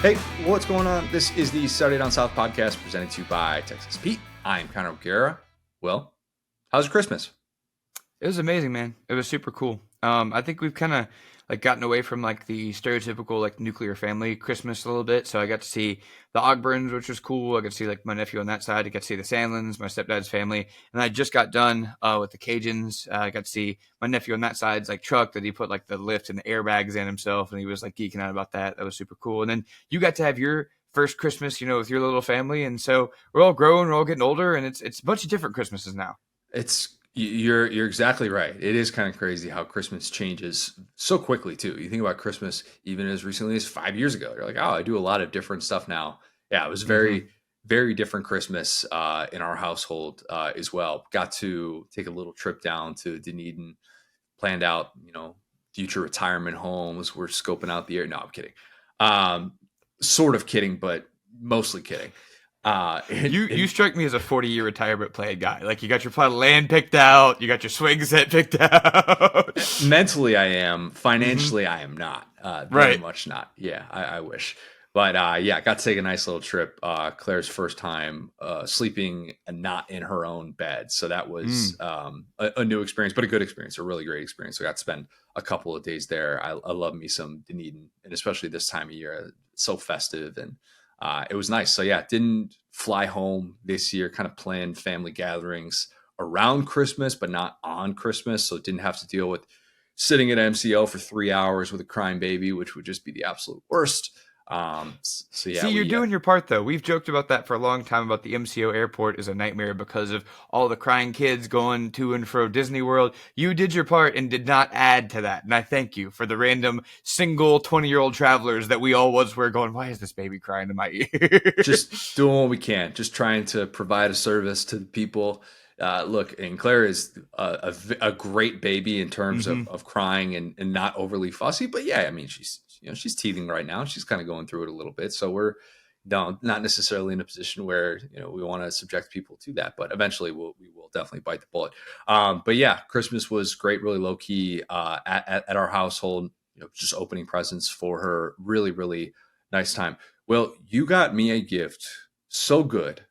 Hey, what's going on? This is the Saturday Down South podcast presented to you by Texas Pete. I'm Connor O'Gara. Will, how's your Christmas? It was amazing, man. It was super cool. I think we've kind of gotten away from the stereotypical nuclear family Christmas a little bit. So I got to see the Ogburns, which was cool. I got to see my nephew on that side. I got to see the Sandlins, my stepdad's family, and I just got done with the Cajuns. I got to see my nephew on that side's truck that he put the lift and the airbags in himself, and he was geeking out about that. That was super cool. And then you got to have your first Christmas, with your little family, and so we're all growing, we're all getting older, and it's a bunch of different Christmases now. You're exactly right. It is kind of crazy how Christmas changes so quickly too. You think about Christmas even as recently as 5 years ago. You're like, oh, I do a lot of different stuff now. Yeah, it was very different Christmas in our household as well. Got to take a little trip down to Dunedin, planned out, future retirement homes. We're scoping out the area. No, I'm kidding. Sort of kidding, but mostly kidding. You strike me as a 40-year retirement plan guy. You got your plot of land picked out, you got your swing set picked out. Mentally, I am. Financially, I am not. Very much not. Yeah, I wish. But yeah, got to take a nice little trip. Claire's first time sleeping not in her own bed, so that was a new experience, but a good experience, a really great experience. So I got to spend a couple of days there. I love me some Dunedin, and especially this time of year, it's so festive and. It was nice. So yeah, didn't fly home this year, kind of planned family gatherings around Christmas, but not on Christmas. So didn't have to deal with sitting at MCO for 3 hours with a crying baby, which would just be the absolute worst. So yeah. See, you're doing your part though. We've joked about that for a long time about the MCO airport is a nightmare because of all the crying kids going to and fro Disney World. You did your part and did not add to that. And I thank you for the random single 20-year-old travelers that we all once were going, why is this baby crying in my ear? Just doing what we can, just trying to provide a service to the people. Look, and Claire is a great baby in terms of crying and not overly fussy. But yeah, I mean, she's teething right now. She's kind of going through it a little bit. So we're not necessarily in a position where, we want to subject people to that, but eventually we will definitely bite the bullet. But yeah, Christmas was great, really low key, at our household, just opening presents for her. Really, really nice time. Well, you got me a gift. So good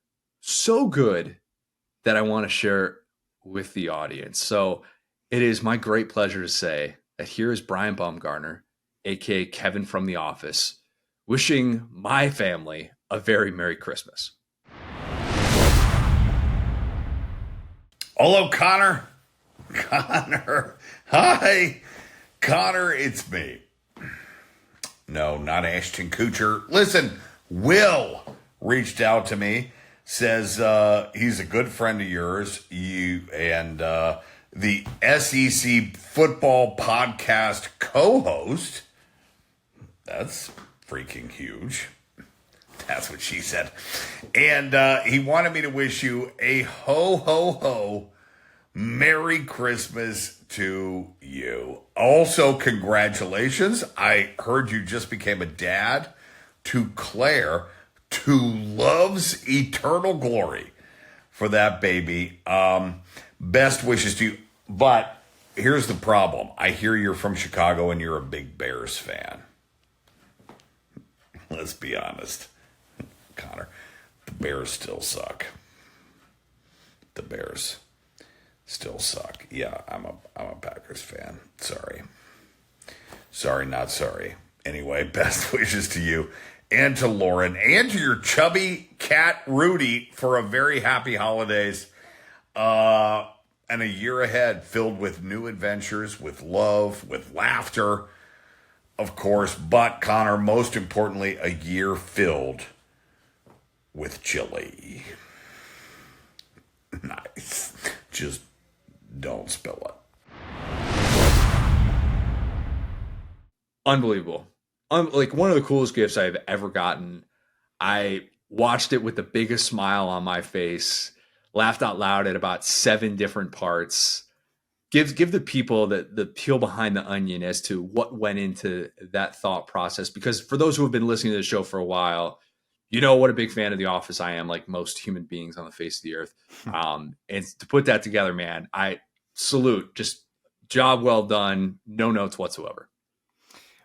that I want to share with the audience. So it is my great pleasure to say that here is Brian Baumgartner, aka Kevin from The Office, wishing my family a very Merry Christmas. Hello, Connor. Connor. Hi. Connor, it's me. No, not Ashton Kutcher. Listen, Will reached out to me, says he's a good friend of yours, you and the SEC football podcast co-host. That's freaking huge. That's what she said. And he wanted me to wish you a ho, ho, ho, Merry Christmas to you. Also, congratulations. I heard you just became a dad to Claire, to love's eternal glory for that baby. Best wishes to you. But here's the problem. I hear you're from Chicago and you're a big Bears fan. Let's be honest, Connor. The Bears still suck. The Bears still suck. Yeah, I'm a Packers fan. Sorry, not sorry. Anyway, best wishes to you and to Lauren and to your chubby cat Rudy for a very happy holidays. And a year ahead filled with new adventures, with love, with laughter, of course. But, Connor, most importantly, a year filled with chili. Nice. Just don't spill it. Unbelievable. Like one of the coolest gifts I've ever gotten. I watched it with the biggest smile on my face, laughed out loud at about 7 different parts. Give the people the peel behind the onion as to what went into that thought process. Because for those who have been listening to the show for a while, you know what a big fan of The Office I am, like most human beings on the face of the earth. And to put that together, man, I salute. Just job well done. No notes whatsoever.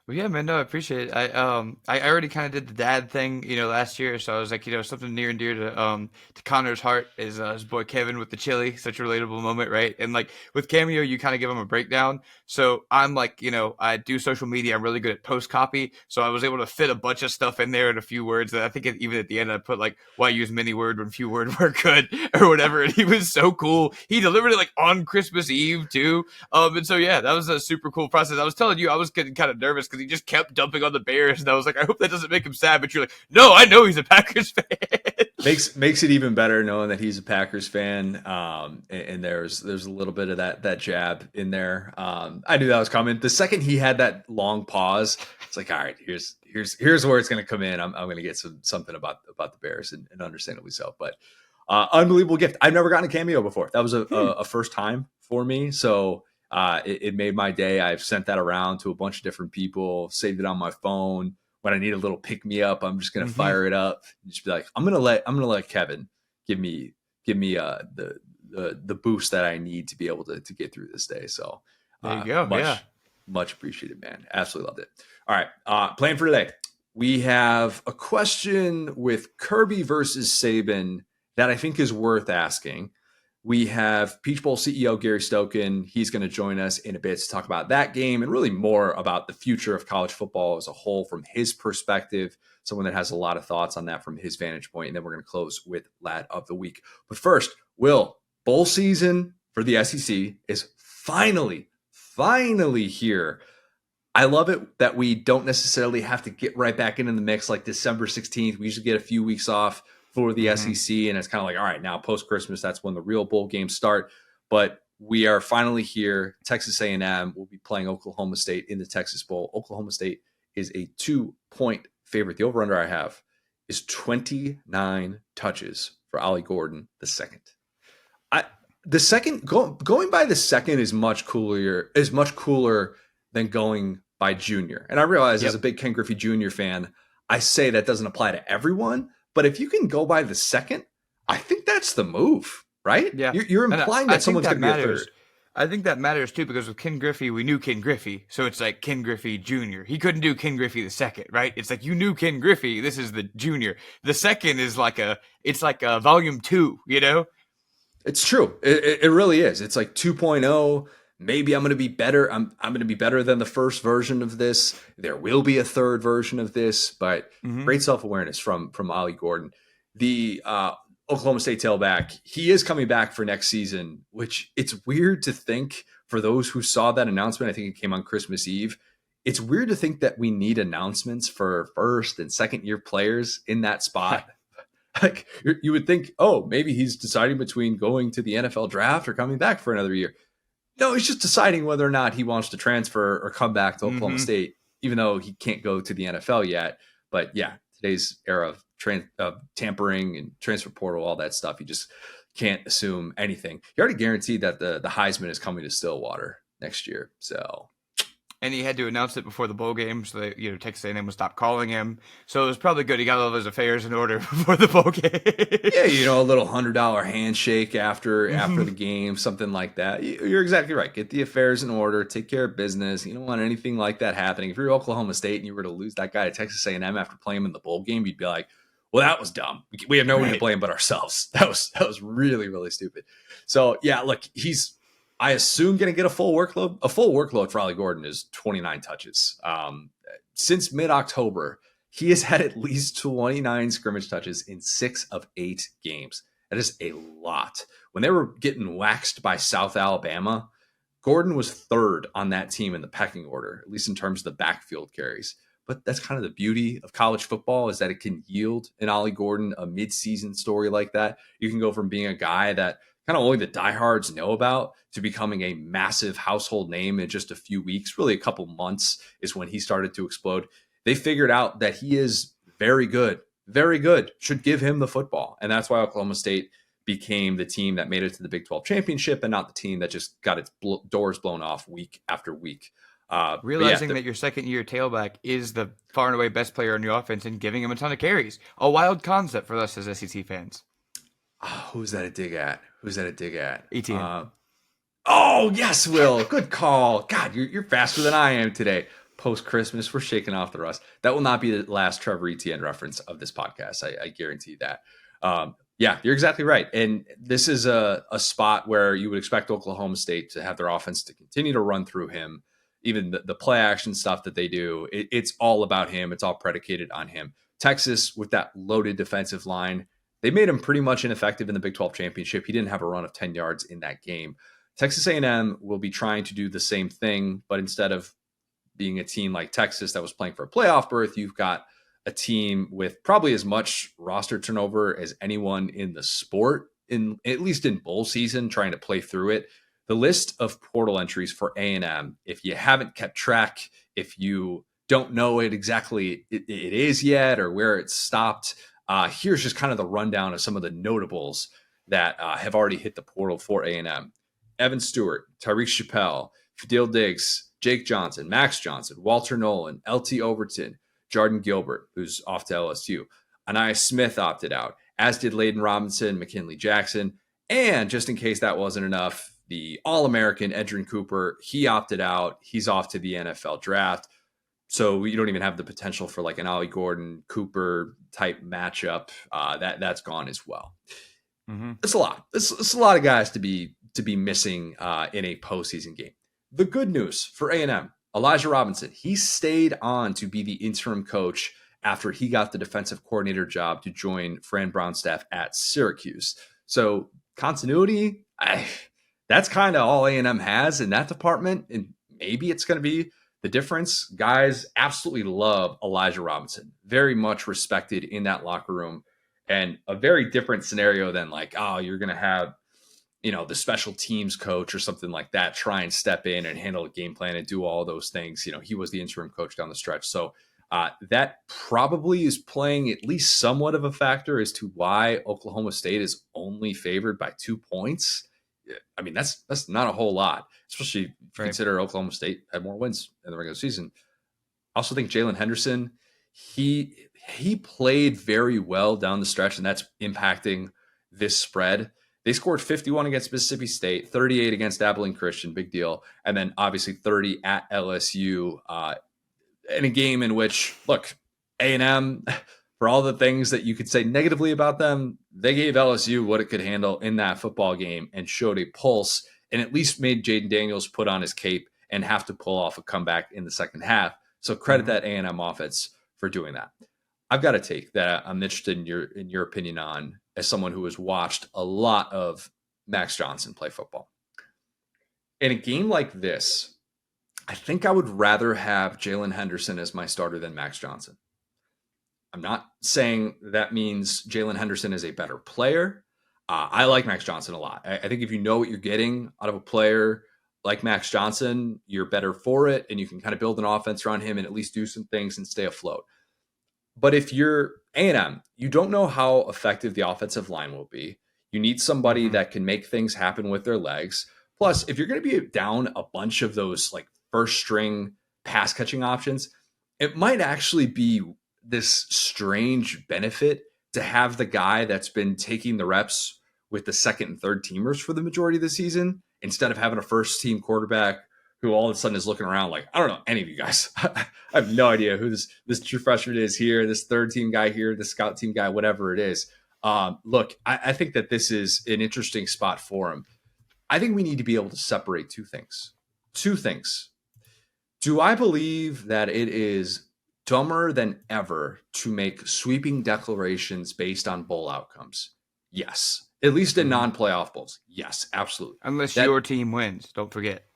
Well, yeah, man. No, I appreciate it. I already kind of did the dad thing, last year. So I was like, something near and dear to Connor's heart is his boy Kevin with the chili. Such a relatable moment, right? And like with Cameo, you kind of give him a breakdown. So I'm like, I do social media. I'm really good at post copy. So I was able to fit a bunch of stuff in there in a few words. And I think even at the end, I put like, why use many word when few word were good or whatever. And he was so cool. He delivered it like on Christmas Eve too. And so yeah, that was a super cool process. I was telling you, I was getting kind of nervous because he just kept dumping on the Bears, and I was like, I hope that doesn't make him sad. But you're like, no, I know he's a Packers fan. Makes it even better knowing that he's a Packers fan. And there's a little bit of that jab in there. I knew that was coming. The second he had that long pause, it's like, all right, here's where it's going to come in. I'm going to get something about the Bears, and understandably so. But unbelievable gift. I've never gotten a Cameo before. That was a first time for me. So it made my day. I've sent that around to a bunch of different people, saved it on my phone. When I need a little pick me up, I'm just going to fire it up and just be like, I'm going to let Kevin give me the boost that I need to be able to get through this day. So there you go. Much appreciated, man. Absolutely loved it. All right. Plan for today. We have a question with Kirby versus Saban that I think is worth asking. We have Peach Bowl CEO Gary Stokan. He's going to join us in a bit to talk about that game and really more about the future of college football as a whole from his perspective, someone that has a lot of thoughts on that from his vantage point. And then we're going to close with Lad of the Week. But first, Will, bowl season for the SEC is finally here. I love it that we don't necessarily have to get right back into the mix like December 16th. We usually get a few weeks off for the SEC, and it's kind of like, all right, now post-Christmas, that's when the real bowl games start. But we are finally here. Texas A&M will be playing Oklahoma State in the Texas Bowl. Oklahoma State is a 2-point favorite. The over-under I have is 29 touches for Ollie Gordon the second. Going by the second is much cooler than going by junior. And I realize as a big Ken Griffey Jr. fan, I say that doesn't apply to everyone. But if you can go by the second, I think that's the move, right? Yeah. You're implying that someone's going to be a third. I think that matters too, because with Ken Griffey, we knew Ken Griffey. So it's like Ken Griffey Jr. He couldn't do Ken Griffey the second, right? It's like you knew Ken Griffey. This is the junior. The second is like a volume 2, It's true. It really is. It's like 2.0. Maybe I'm going to be better. I'm going to be better than the first version of this. There will be a third version of this, but great self-awareness from Ollie Gordon. The Oklahoma State tailback, he is coming back for next season, which it's weird to think for those who saw that announcement. I think it came on Christmas Eve. It's weird to think that we need announcements for first and second year players in that spot. Like you would think, oh, maybe he's deciding between going to the NFL draft or coming back for another year. No, he's just deciding whether or not he wants to transfer or come back to Oklahoma State, even though he can't go to the NFL yet. But yeah, today's era of tampering and transfer portal, all that stuff, you just can't assume anything. He already guaranteed that the Heisman is coming to Stillwater next year. So, and he had to announce it before the bowl game, so that, Texas A&M would stop calling him. So it was probably good he got all of his affairs in order before the bowl game. Yeah, a little $100 handshake after the game, something like that. You're exactly right. Get the affairs in order, take care of business. You don't want anything like that happening. If you're Oklahoma State and you were to lose that guy to Texas A&M after playing him in the bowl game, you'd be like, well, that was dumb. We have no one to blame but ourselves. That was really, really stupid. So yeah, look, he's, I assume, going to get a full workload. A full workload for Ollie Gordon is 29 touches. Since mid-October, he has had at least 29 scrimmage touches in 6 of 8 games. That is a lot. When they were getting waxed by South Alabama, Gordon was third on that team in the pecking order, at least in terms of the backfield carries. But that's kind of the beauty of college football, is that it can yield in Ollie Gordon a mid-season story like that. You can go from being a guy that kind of only the diehards know about to becoming a massive household name in just a few weeks. Really a couple months is when he started to explode. They figured out that he is very good, should give him the football. And that's why Oklahoma State became the team that made it to the Big 12 championship and not the team that just got its doors blown off week after week. Realizing that your second year tailback is the far and away best player on your offense and giving him a ton of carries. A wild concept for us as SEC fans. Who's that a dig at? ETN. Oh, yes, Will. Good call. God, you're faster than I am today. post-Christmas. We're shaking off the rust. That will not be the last Trevor Etienne reference of this podcast. I guarantee that. Yeah, you're exactly right. And this is a spot where you would expect Oklahoma State to have their offense to continue to run through him. Even the play action stuff that they do, it's all about him. It's all predicated on him. Texas, with that loaded defensive line, they made him pretty much ineffective in the Big 12 championship. He didn't have a run of 10 yards in that game. Texas A&M will be trying to do the same thing, but instead of being a team like Texas that was playing for a playoff berth, you've got a team with probably as much roster turnover as anyone in the sport, in at least in bowl season, trying to play through it. The list of portal entries for A&M, if you haven't kept track, if you don't know it exactly it is yet or where it stopped, here's just kind of the rundown of some of the notables that have already hit the portal for A&M. Evan Stewart, Tyreek Chappelle, Fadil Diggs, Jake Johnson, Max Johnson, Walter Nolan, LT Overton, Jordan Gilbert, who's off to LSU. Anaya Smith opted out, as did Layden Robinson, McKinley Jackson, and just in case that wasn't enough, the All-American Edrin Cooper, he opted out. He's off to the NFL draft. So you don't even have the potential for like an Ollie Gordon Cooper type matchup. That's gone as well. Mm-hmm. It's a lot. It's a lot of guys to be missing in a postseason game. The good news for A&M, Elijah Robinson, he stayed on to be the interim coach after he got the defensive coordinator job to join Fran Brown's staff at Syracuse. So continuity, that's kind of all A&M has in that department, and maybe it's going to be the difference. Guys absolutely love Elijah Robinson, very much respected in that locker room, and a very different scenario than like, oh, you're going to have, the special teams coach or something like that try and step in and handle a game plan and do all those things. He was the interim coach down the stretch. So that probably is playing at least somewhat of a factor as to why Oklahoma State is only favored by 2 points. I mean, that's not a whole lot, especially if you consider Oklahoma State had more wins in the regular season. I also think Jalen Henderson, he played very well down the stretch, and that's impacting this spread. They scored 51 against Mississippi State, 38 against Abilene Christian, big deal, and then obviously 30 at LSU in a game in which, look, A&M, for all the things that you could say negatively about them, they gave LSU what it could handle in that football game and showed a pulse and at least made Jaden Daniels put on his cape and have to pull off a comeback in the second half. So credit that A&M offense for doing that. I've got a take that I'm interested in your opinion on as someone who has watched a lot of Max Johnson play football. In a game like this, I think I would rather have Jalen Henderson as my starter than Max Johnson. I'm not saying that means Jalen Henderson is a better player. I like Max Johnson a lot. I think if you know what you're getting out of a player like Max Johnson, you're better for it, and you can kind of build an offense around him and at least do some things and stay afloat. But if you're A&M, you don't know how effective the offensive line will be. You need somebody that can make things happen with their legs. Plus, if you're going to be down a bunch of those like first string pass catching options, it might actually be this strange benefit to have the guy that's been taking the reps with the second and third teamers for the majority of the season instead of having a first team quarterback who all of a sudden is looking around like, I don't know any of you guys. I have no idea who this true freshman is here, this third team guy here, this scout team guy, whatever it is. Look, I think that this is an interesting spot for him. I think we need to be able to separate two things. Do I believe that it is dumber than ever to make sweeping declarations based on bowl outcomes? Yes. At least in non-playoff bowls. Yes, absolutely. Unless your team wins, don't forget.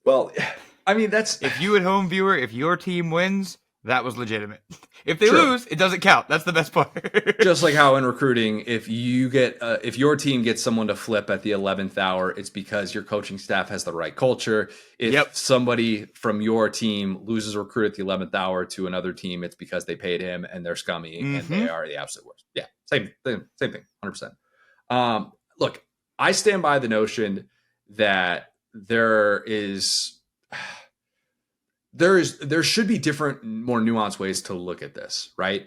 Well, I mean, that's... If you at home viewer, if your team wins, that was legitimate. If they lose, it doesn't count. That's the best part. Just like how in recruiting, if your team gets someone to flip at the 11th hour, it's because your coaching staff has the right culture. If somebody from your team loses a recruit at the 11th hour to another team, it's because they paid him and they're scummy and they are the absolute worst. Yeah, same thing, 100%. Look, I stand by the notion that there should be different, more nuanced ways to look at this, right?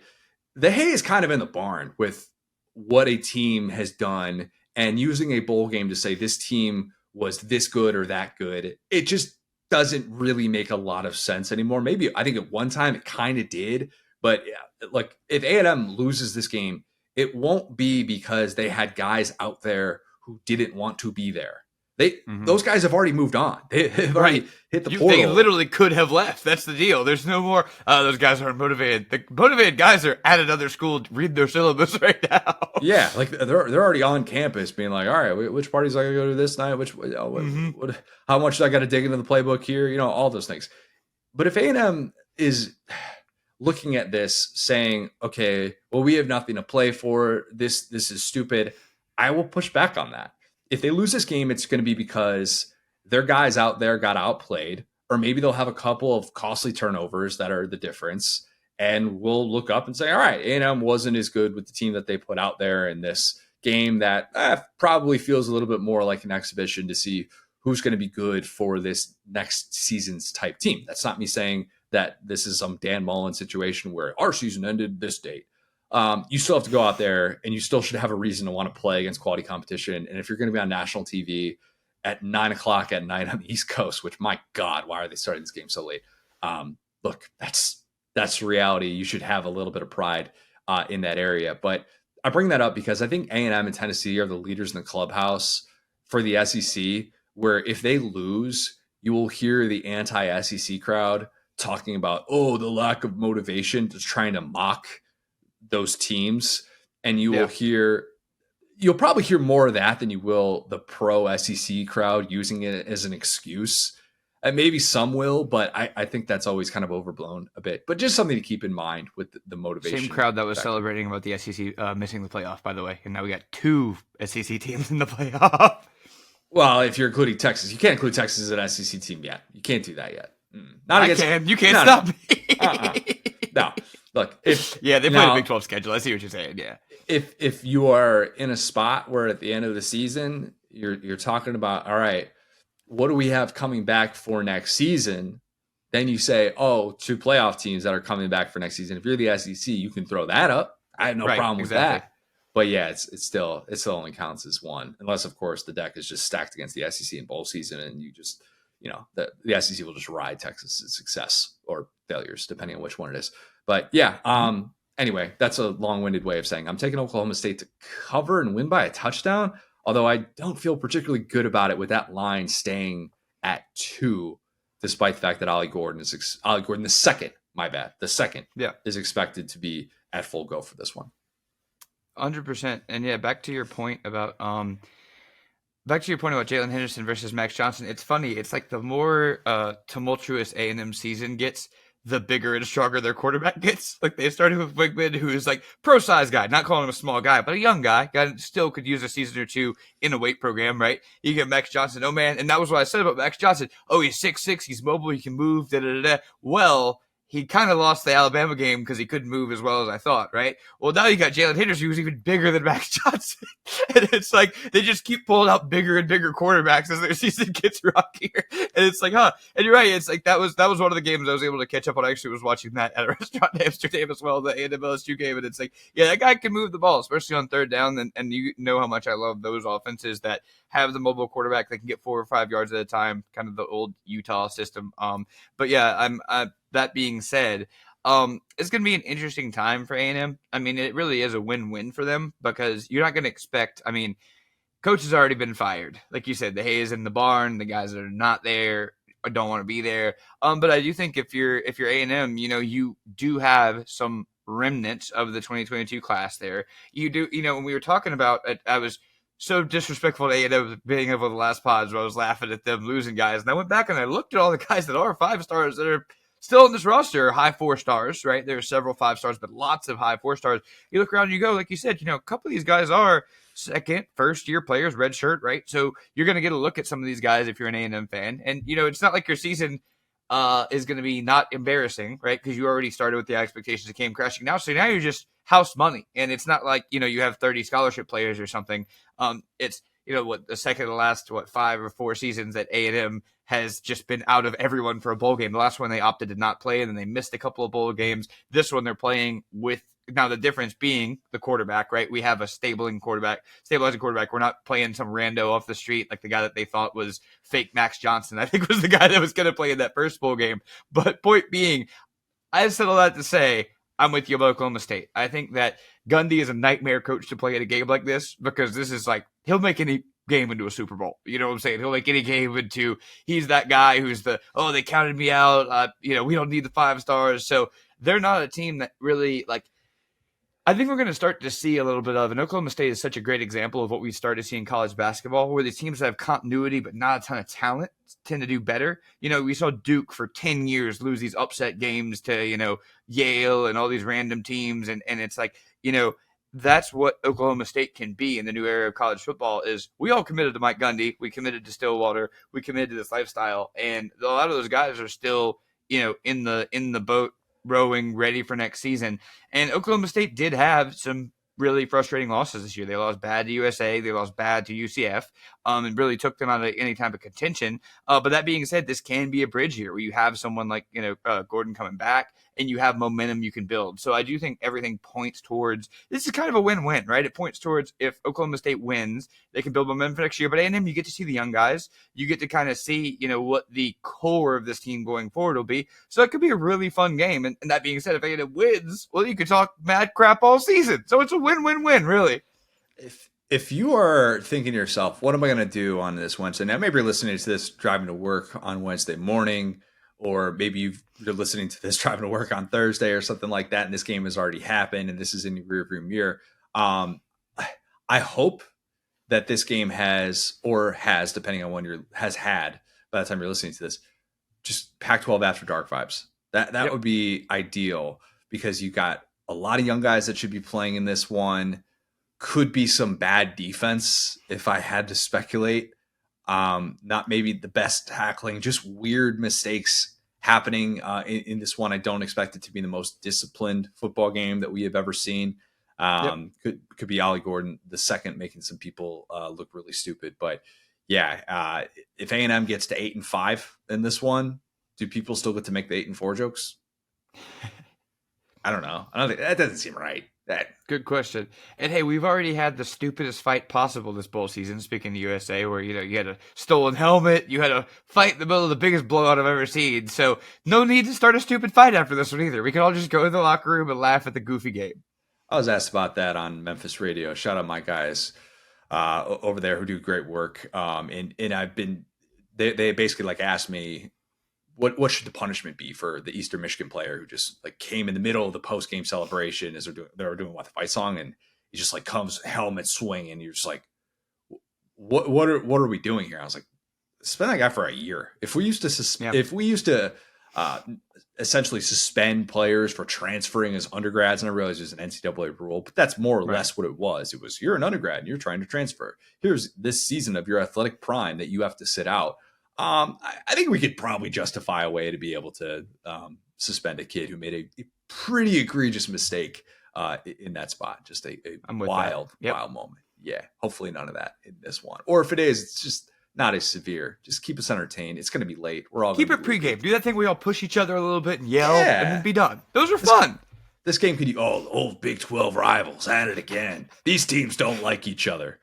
The hay is kind of in the barn with what a team has done, and using a bowl game to say this team was this good or that good. It just doesn't really make a lot of sense anymore. Maybe I think at one time it kind of did, but like if A&M loses this game, it won't be because they had guys out there who didn't want to be there. Those guys have already moved on. They've already hit the portal. They literally could have left. That's the deal. There's no more. Those guys aren't motivated. The motivated guys are at another school reading their syllabus right now. Yeah, like they're already on campus, being like, all right, which parties I gotta go to this night? How much do I got to dig into the playbook here? All those things. But if A&M is looking at this, saying, okay, well, we have nothing to play for. This is stupid. I will push back on that. If they lose this game, it's going to be because their guys out there got outplayed, or maybe they'll have a couple of costly turnovers that are the difference. And we'll look up and say, all right, A&M wasn't as good with the team that they put out there in this game that probably feels a little bit more like an exhibition to see who's going to be good for this next season's type team. That's not me saying that this is some Dan Mullen situation where our season ended this date. You still have to go out there, and you still should have a reason to want to play against quality competition. And if you're going to be on national TV at 9:00 at night on the East Coast, which, my God, why are they starting this game so late? Look, that's reality. You should have a little bit of pride in that area. But I bring that up because I think A&M and Tennessee are the leaders in the clubhouse for the SEC, where if they lose, you will hear the anti-SEC crowd talking about, the lack of motivation, just trying to mock those teams. And you'll probably hear more of that than you will the pro SEC crowd using it as an excuse. And maybe some will, but I think that's always kind of overblown a bit. But just something to keep in mind with the motivation. Same crowd that was celebrating about the SEC missing the playoff, by the way. And now we got 2 SEC teams in the playoff. Well, if you're including Texas, you can't include Texas as an SEC team yet. You can't do that yet. I can. You can't stop me. No. Look, they played a Big 12 schedule. I see what you're saying. Yeah. If you are in a spot where at the end of the season you're talking about, all right, what do we have coming back for next season? Then you say, 2 playoff teams that are coming back for next season. If you're the SEC, you can throw that up. I have no problem with that. But yeah, it still only counts as one, unless of course the deck is just stacked against the SEC in bowl season, and you just the SEC will just ride Texas's success or failures depending on which one it is. But yeah, anyway, that's a long-winded way of saying I'm taking Oklahoma State to cover and win by a touchdown, although I don't feel particularly good about it with that line staying at 2, despite the fact that Ollie Gordon the second, is expected to be at full go for this one. 100%. And yeah, back to your point about Jalen Henderson versus Max Johnson. It's funny. It's like the more tumultuous A&M season gets, the bigger and stronger their quarterback gets. Like they started with Wigman, who is like pro-size guy, not calling him a small guy, but a young guy still could use a season or 2 in a weight program, right? You get Max Johnson, and that was what I said about Max Johnson. He's 6'6", he's mobile, he can move, Well, he kind of lost the Alabama game because he couldn't move as well as I thought, right? Well, now you got Jalen Henderson, who's even bigger than Max Johnson. And it's like they just keep pulling out bigger and bigger quarterbacks as their season gets rockier. And it's like, And you're right. It's like that was one of the games I was able to catch up on. I actually was watching that at a restaurant in Amsterdam as well, the A&M LSU game. And it's like, yeah, that guy can move the ball, especially on third down. And you know how much I love those offenses that have the mobile quarterback that can get 4 or 5 yards at a time, kind of the old Utah system. But yeah, that being said, it's going to be an interesting time for A&M. I mean, it really is a win-win for them because you're not going to expect. I mean, coach has already been fired, like you said. The hay is in the barn. The guys that are not there don't want to be there. But I do think if you're A&M, you do have some remnants of the 2022 class there. You do. When we were talking about, I was so disrespectful to A&M at the beginning of the last pods where I was laughing at them losing guys, and I went back and I looked at all the guys that are 5-stars that are still in this roster, high 4 stars, right? There are several 5 stars, but lots of high 4 stars. You look around and you go, like you said, a couple of these guys are second, first-year players, red shirt, right? So you're going to get a look at some of these guys if you're an A&M fan. And, it's not like your season is going to be not embarrassing, right? Because you already started with the expectations that came crashing now. So now you're just house money. And it's not like, you have 30 scholarship players or something. It's, the second to last, 5 or 4 seasons that A&M has just been out of everyone for a bowl game. The last one they opted to not play, and then they missed a couple of bowl games. This one they're playing with Now the difference being the quarterback, right? We have a stabilizing quarterback. We're not playing some rando off the street like the guy that they thought was fake Max Johnson. I think was the guy that was going to play in that first bowl game. But point being, I said all that to say I'm with you about Oklahoma State. I think that Gundy is a nightmare coach to play at a game like this because this is like he'll make any game into a Super Bowl. You know what I'm saying? He'll make any game into he's that guy who's they counted me out. We don't need the 5 stars. So they're not a team that really like. I think we're going to start to see a little bit of, and Oklahoma State is such a great example of what we started to see in college basketball, where the teams that have continuity but not a ton of talent tend to do better. We saw Duke for 10 years lose these upset games to, Yale and all these random teams. And it's like, that's what Oklahoma State can be in the new era of college football is we all committed to Mike Gundy. We committed to Stillwater. We committed to this lifestyle. And a lot of those guys are still, in the boat, rowing, ready for next season. And Oklahoma State did have some really frustrating losses this year. They lost bad to USA. They lost bad to UCF, and really took them out of any type of contention. But that being said, this can be a bridge here where you have someone like, Gordon coming back and you have momentum you can build. So I do think everything points towards, this is kind of a win-win, right? It points towards if Oklahoma State wins, they can build momentum for next year. But A&M, you get to see the young guys. You get to kind of see, what the core of this team going forward will be. So it could be a really fun game. And that being said, if A&M wins, well, you could talk mad crap all season. So it's a win-win-win, really. If you are thinking to yourself, what am I going to do on this Wednesday? Now, maybe you're listening to this driving to work on Wednesday morning, or maybe you're listening to this driving to work on Thursday or something like that, and this game has already happened, and this is in your rearview mirror. I hope that this game has, depending on when has had by the time you're listening to this, just Pac-12 after dark vibes. That would be ideal because you got a lot of young guys that should be playing in this one. Could be some bad defense if I had to speculate. Not maybe the best tackling, just weird mistakes happening in this one. I don't expect it to be the most disciplined football game that we have ever seen. Could be Ollie Gordon the second making some people look really stupid. But yeah, if A&M gets to 8-5 in this one, do people still get to make the 8-4 jokes? I don't know. I don't think that doesn't seem right. Good question. And hey, we've already had the stupidest fight possible this bowl season, speaking of USA, where you had a stolen helmet, you had a fight in the middle of the biggest blowout I've ever seen. So no need to start a stupid fight after this one either. We can all just go in the locker room and laugh at the goofy game. I was asked about that on Memphis radio. Shout out my guys over there who do great work. And I've been they basically asked me what should the punishment be for the Eastern Michigan player who just came in the middle of the post game celebration as they were doing the fight song, and he just comes helmet swing, and you're just like, what are we doing here? I was like, suspend that guy for a year. If we used to essentially suspend players for transferring as undergrads, and I realize there's an NCAA rule, but that's more or less what it was. It was, you're an undergrad and you're trying to transfer. Here's this season of your athletic prime that you have to sit out. I think we could probably justify a way to be able to suspend a kid who made a pretty egregious mistake in that spot. Just a wild moment. Yeah. Hopefully none of that in this one. Or if it is, it's just not as severe. Just keep us entertained. It's going to be late. We're all keep it pregame. Do that thing where we all push each other a little bit and yell and then be done. Those are fun. This game could be the old Big 12 rivals at it again. These teams don't like each other.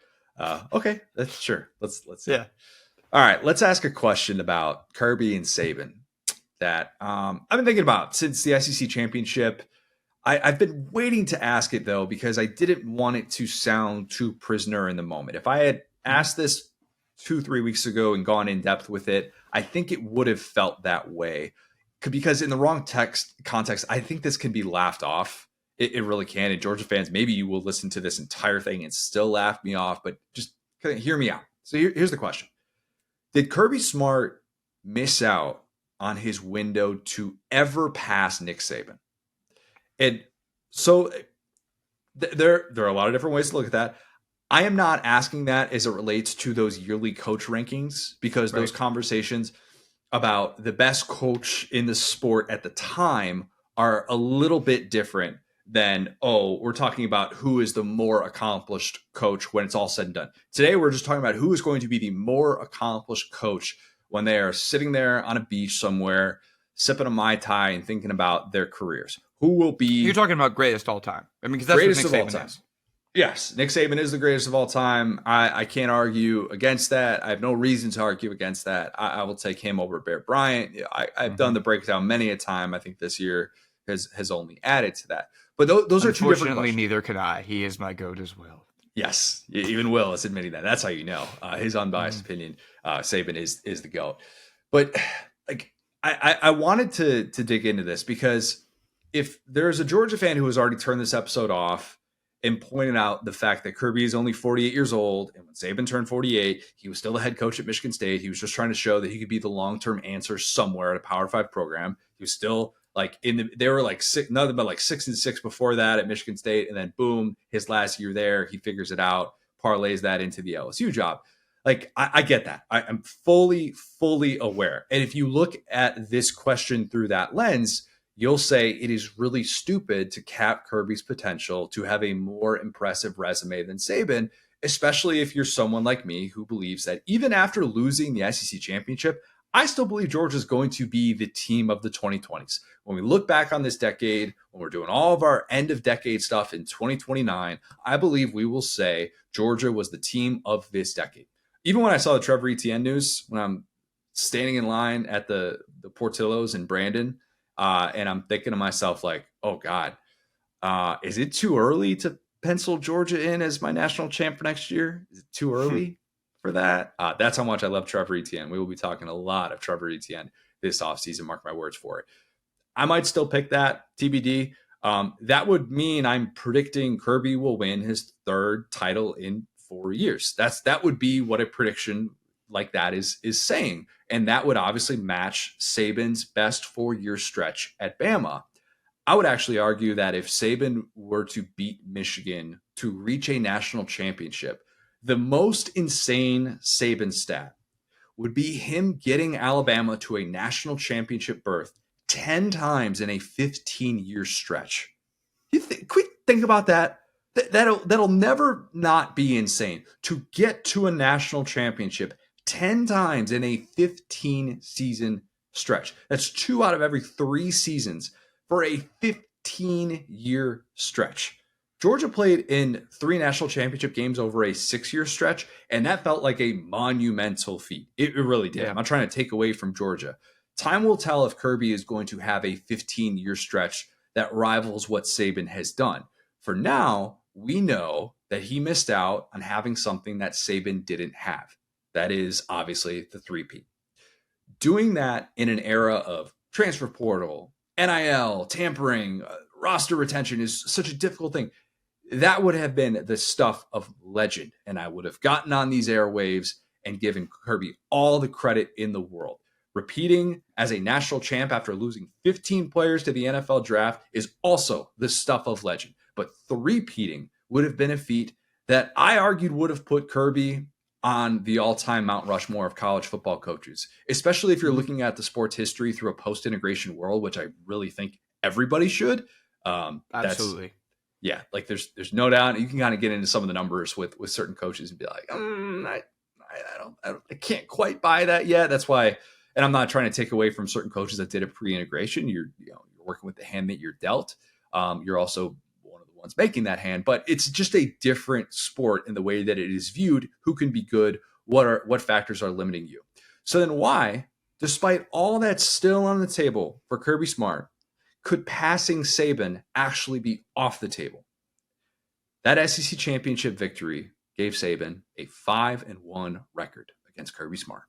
Okay, that's sure. Let's see. Yeah. All right, let's ask a question about Kirby and Saban that I've been thinking about since the SEC championship. I've been waiting to ask it, though, because I didn't want it to sound too prisoner in the moment. If I had asked this 2-3 weeks ago and gone in depth with it, I think it would have felt that way. Because in the wrong context, I think this can be laughed off. It really can. And Georgia fans, maybe you will listen to this entire thing and still laugh me off, but just kind of hear me out. So here's the question. Did Kirby Smart miss out on his window to ever pass Nick Saban? And so there are a lot of different ways to look at that. I am not asking that as it relates to those yearly coach rankings, because those conversations about the best coach in the sport at the time are a little bit different than, we're talking about who is the more accomplished coach when it's all said and done. Today, we're just talking about who is going to be the more accomplished coach when they are sitting there on a beach somewhere, sipping a Mai Tai and thinking about their careers. Who will be... You're talking about greatest all time. I mean, because that's greatest what Nick of all Saban time. is. Yes, Nick Saban is the greatest of all time. I can't argue against that. I have no reason to argue against that. I will take him over Bear Bryant. I've done the breakdown many a time. I think this year has only added to that. But those are two different questions. Unfortunately, neither can I. He is my GOAT as well. Yes, even Will is admitting that. That's how you know. His unbiased opinion, Saban is the GOAT. But like I wanted to dig into this because if there's a Georgia fan who has already turned this episode off and pointed out the fact that Kirby is only 48 years old, and when Saban turned 48, he was still the head coach at Michigan State. He was just trying to show that he could be the long-term answer somewhere at a Power 5 program. He was still like they were like nothing but like 6-6 before that at Michigan State, and then boom, his last year there, he figures it out, parlays that into the LSU job. Like I get that. I'm fully aware. And if you look at this question through that lens, you'll say it is really stupid to cap Kirby's potential to have a more impressive resume than Saban, especially if you're someone like me who believes that even after losing the SEC championship, I still believe Georgia is going to be the team of the 2020s. When we look back on this decade, when we're doing all of our end of decade stuff in 2029, I believe we will say Georgia was the team of this decade. Even when I saw the Trevor Etienne news, when I'm standing in line at the Portillo's in Brandon, and I'm thinking to myself, like, oh, God, is it too early to pencil Georgia in as my national champ for next year? Is it too early for that? That's how much I love Trevor Etienne. We will be talking a lot of Trevor Etienne this offseason. Mark my words for it. I might still pick that, TBD. That would mean I'm predicting Kirby will win his third title in 4 years. That would be what a prediction like that is saying. And that would obviously match Saban's best 4-year stretch at Bama. I would actually argue that if Saban were to beat Michigan to reach a national championship, the most insane Saban stat would be him getting Alabama to a national championship berth 10 times in a 15-year stretch. Quick think about that. That'll never not be insane to get to a national championship 10 times in a 15-season stretch. That's 2 out of every 3 seasons for a 15-year stretch. Georgia played in 3 national championship games over a 6-year stretch, and that felt like a monumental feat. It really did. Yeah. I'm not trying to take away from Georgia. Time will tell if Kirby is going to have a 15-year stretch that rivals what Saban has done. For now, we know that he missed out on having something that Saban didn't have. That is obviously the 3P. Doing that in an era of transfer portal, NIL, tampering, roster retention is such a difficult thing. That would have been the stuff of legend. And I would have gotten on these airwaves and given Kirby all the credit in the world. Repeating as a national champ after losing 15 players to the NFL draft is also the stuff of legend. But three-peating would have been a feat that I argued would have put Kirby on the all-time Mount Rushmore of college football coaches, especially if you're looking at the sports history through a post-integration world, which I really think everybody should. Absolutely. Yeah, like there's no doubt. You can kind of get into some of the numbers with certain coaches and be like, I can't quite buy that yet. That's why, and I'm not trying to take away from certain coaches that did it pre-integration. You're working with the hand that you're dealt. You're also one of the ones making that hand, but it's just a different sport in the way that it is viewed. Who can be good? What factors are limiting you? So then why, despite all that's still on the table for Kirby Smart, could passing Saban actually be off the table? That SEC championship victory gave Saban a 5-1 record against Kirby Smart.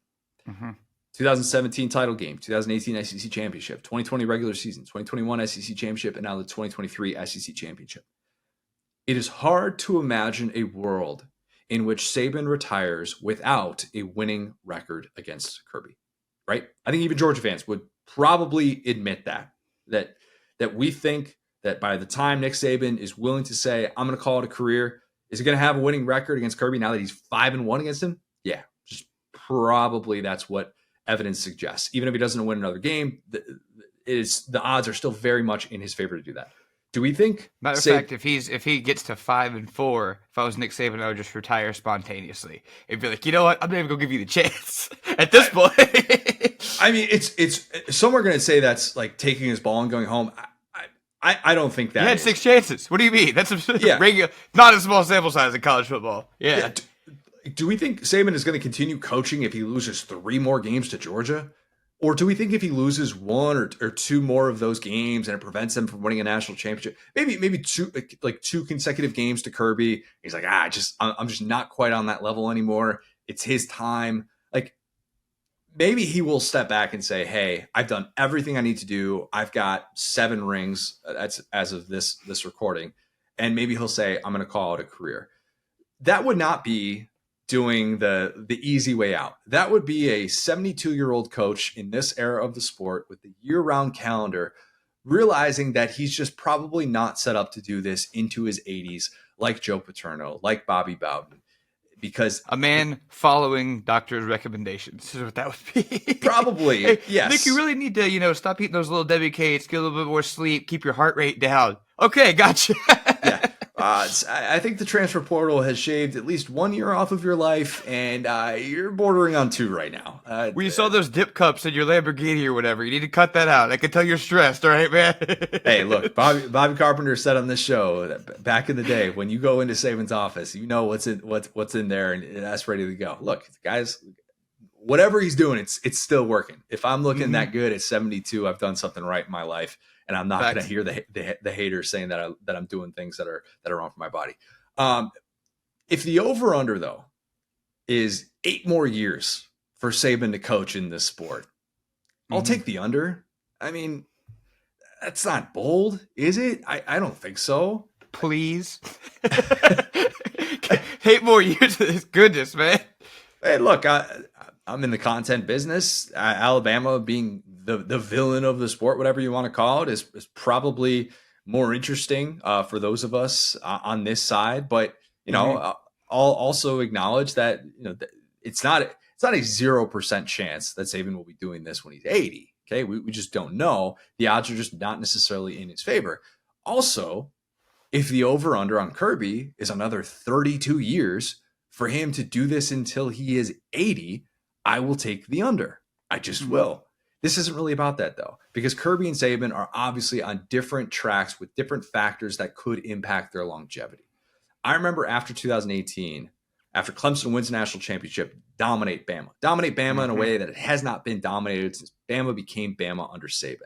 2017 title game, 2018 SEC championship, 2020 regular season, 2021 SEC championship, and now the 2023 SEC championship. It is hard to imagine a world in which Saban retires without a winning record against Kirby, right? I think even Georgia fans would probably admit that we think that by the time Nick Saban is willing to say, I'm going to call it a career, is he going to have a winning record against Kirby now that he's 5-1 against him? Yeah, just probably that's what evidence suggests. Even if he doesn't win another game, the odds are still very much in his favor to do that. Do we think? Matter of fact, if he gets to 5-4, if I was Nick Saban, I would just retire spontaneously. It'd be like, you know what? I'm not even gonna give you the chance at this point. I mean, it's some are going to say that's like taking his ball and going home. I don't think that. He had 6 chances. What do you mean? That's a regular, not a small sample size in college football. Yeah. Do we think Saban is going to continue coaching if he loses 3 more games to Georgia? Or do we think if he loses 1 or 2 more of those games and it prevents him from winning a national championship, maybe 2 consecutive games to Kirby, he's like, I'm just not quite on that level anymore. It's his time. Like, maybe he will step back and say, hey, I've done everything I need to do. I've got 7 rings as of this recording. And maybe he'll say, I'm going to call it a career. That would not be doing the easy way out. That would be a 72-year-old coach in this era of the sport with the year-round calendar, realizing that he's just probably not set up to do this into his 80s, like Joe Paterno, like Bobby Bowden, because a man following doctor's recommendations is what that would be. Probably, hey, yes. Nick, you really need to, stop eating those little Debbie cakes, get a little bit more sleep, keep your heart rate down. Okay, gotcha. Yeah. I think the transfer portal has shaved at least 1 year off of your life, and you're bordering on 2 right now. When you saw those dip cups in your Lamborghini or whatever, you need to cut that out. I can tell you're stressed, all right, man? Hey, look, Bobby Carpenter said on this show that back in the day, when you go into Saban's office, you know what's in there, and that's ready to go. Look, guys, whatever he's doing, it's still working. If I'm looking that good at 72, I've done something right in my life. And I'm not going to hear the haters saying that I'm doing things that are wrong for my body. If the over under though is 8 more years for Saban to coach in this sport, I'll take the under. I mean, that's not bold, is it? I don't think so. Please, 8 more years. Goodness, man. Hey, look, I'm in the content business. Alabama being the villain of the sport, whatever you want to call it, is probably more interesting for those of us on this side. But I'll also acknowledge that it's not a 0% chance that Saban will be doing this when he's 80. Okay, we just don't know. The odds are just not necessarily in his favor. Also, if the over under on Kirby is another 32 years for him to do this until he is 80, I will take the under. I just will. This isn't really about that, though, because Kirby and Saban are obviously on different tracks with different factors that could impact their longevity. I remember after 2018, after Clemson wins the national championship, dominate Bama in a way that it has not been dominated since Bama became Bama under Saban.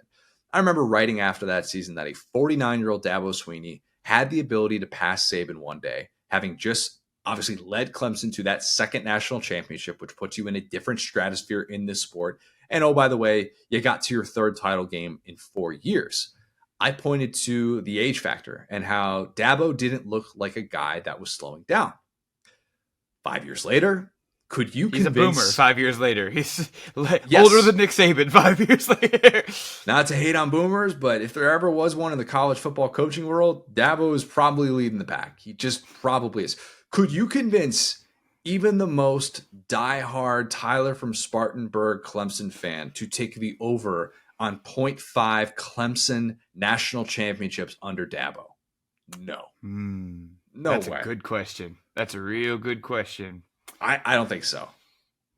I remember writing after that season that a 49-year-old Dabo Swinney had the ability to pass Saban one day, having just obviously led Clemson to that second national championship, which puts you in a different stratosphere in this sport. And oh, by the way, you got to your 3rd title game in 4 years. I pointed to the age factor and how Dabo didn't look like a guy that was slowing down. 5 years later, could you He's convince... a boomer 5 years later. He's older than Nick Saban 5 years later. Not to hate on boomers, but if there ever was one in the college football coaching world, Dabo is probably leading the pack. He just probably is. Could you convince even the most diehard Tyler from Spartanburg Clemson fan to take the over on 0.5 Clemson national championships under Dabo? No. No That's way. A good question. That's a real good question. I don't think so.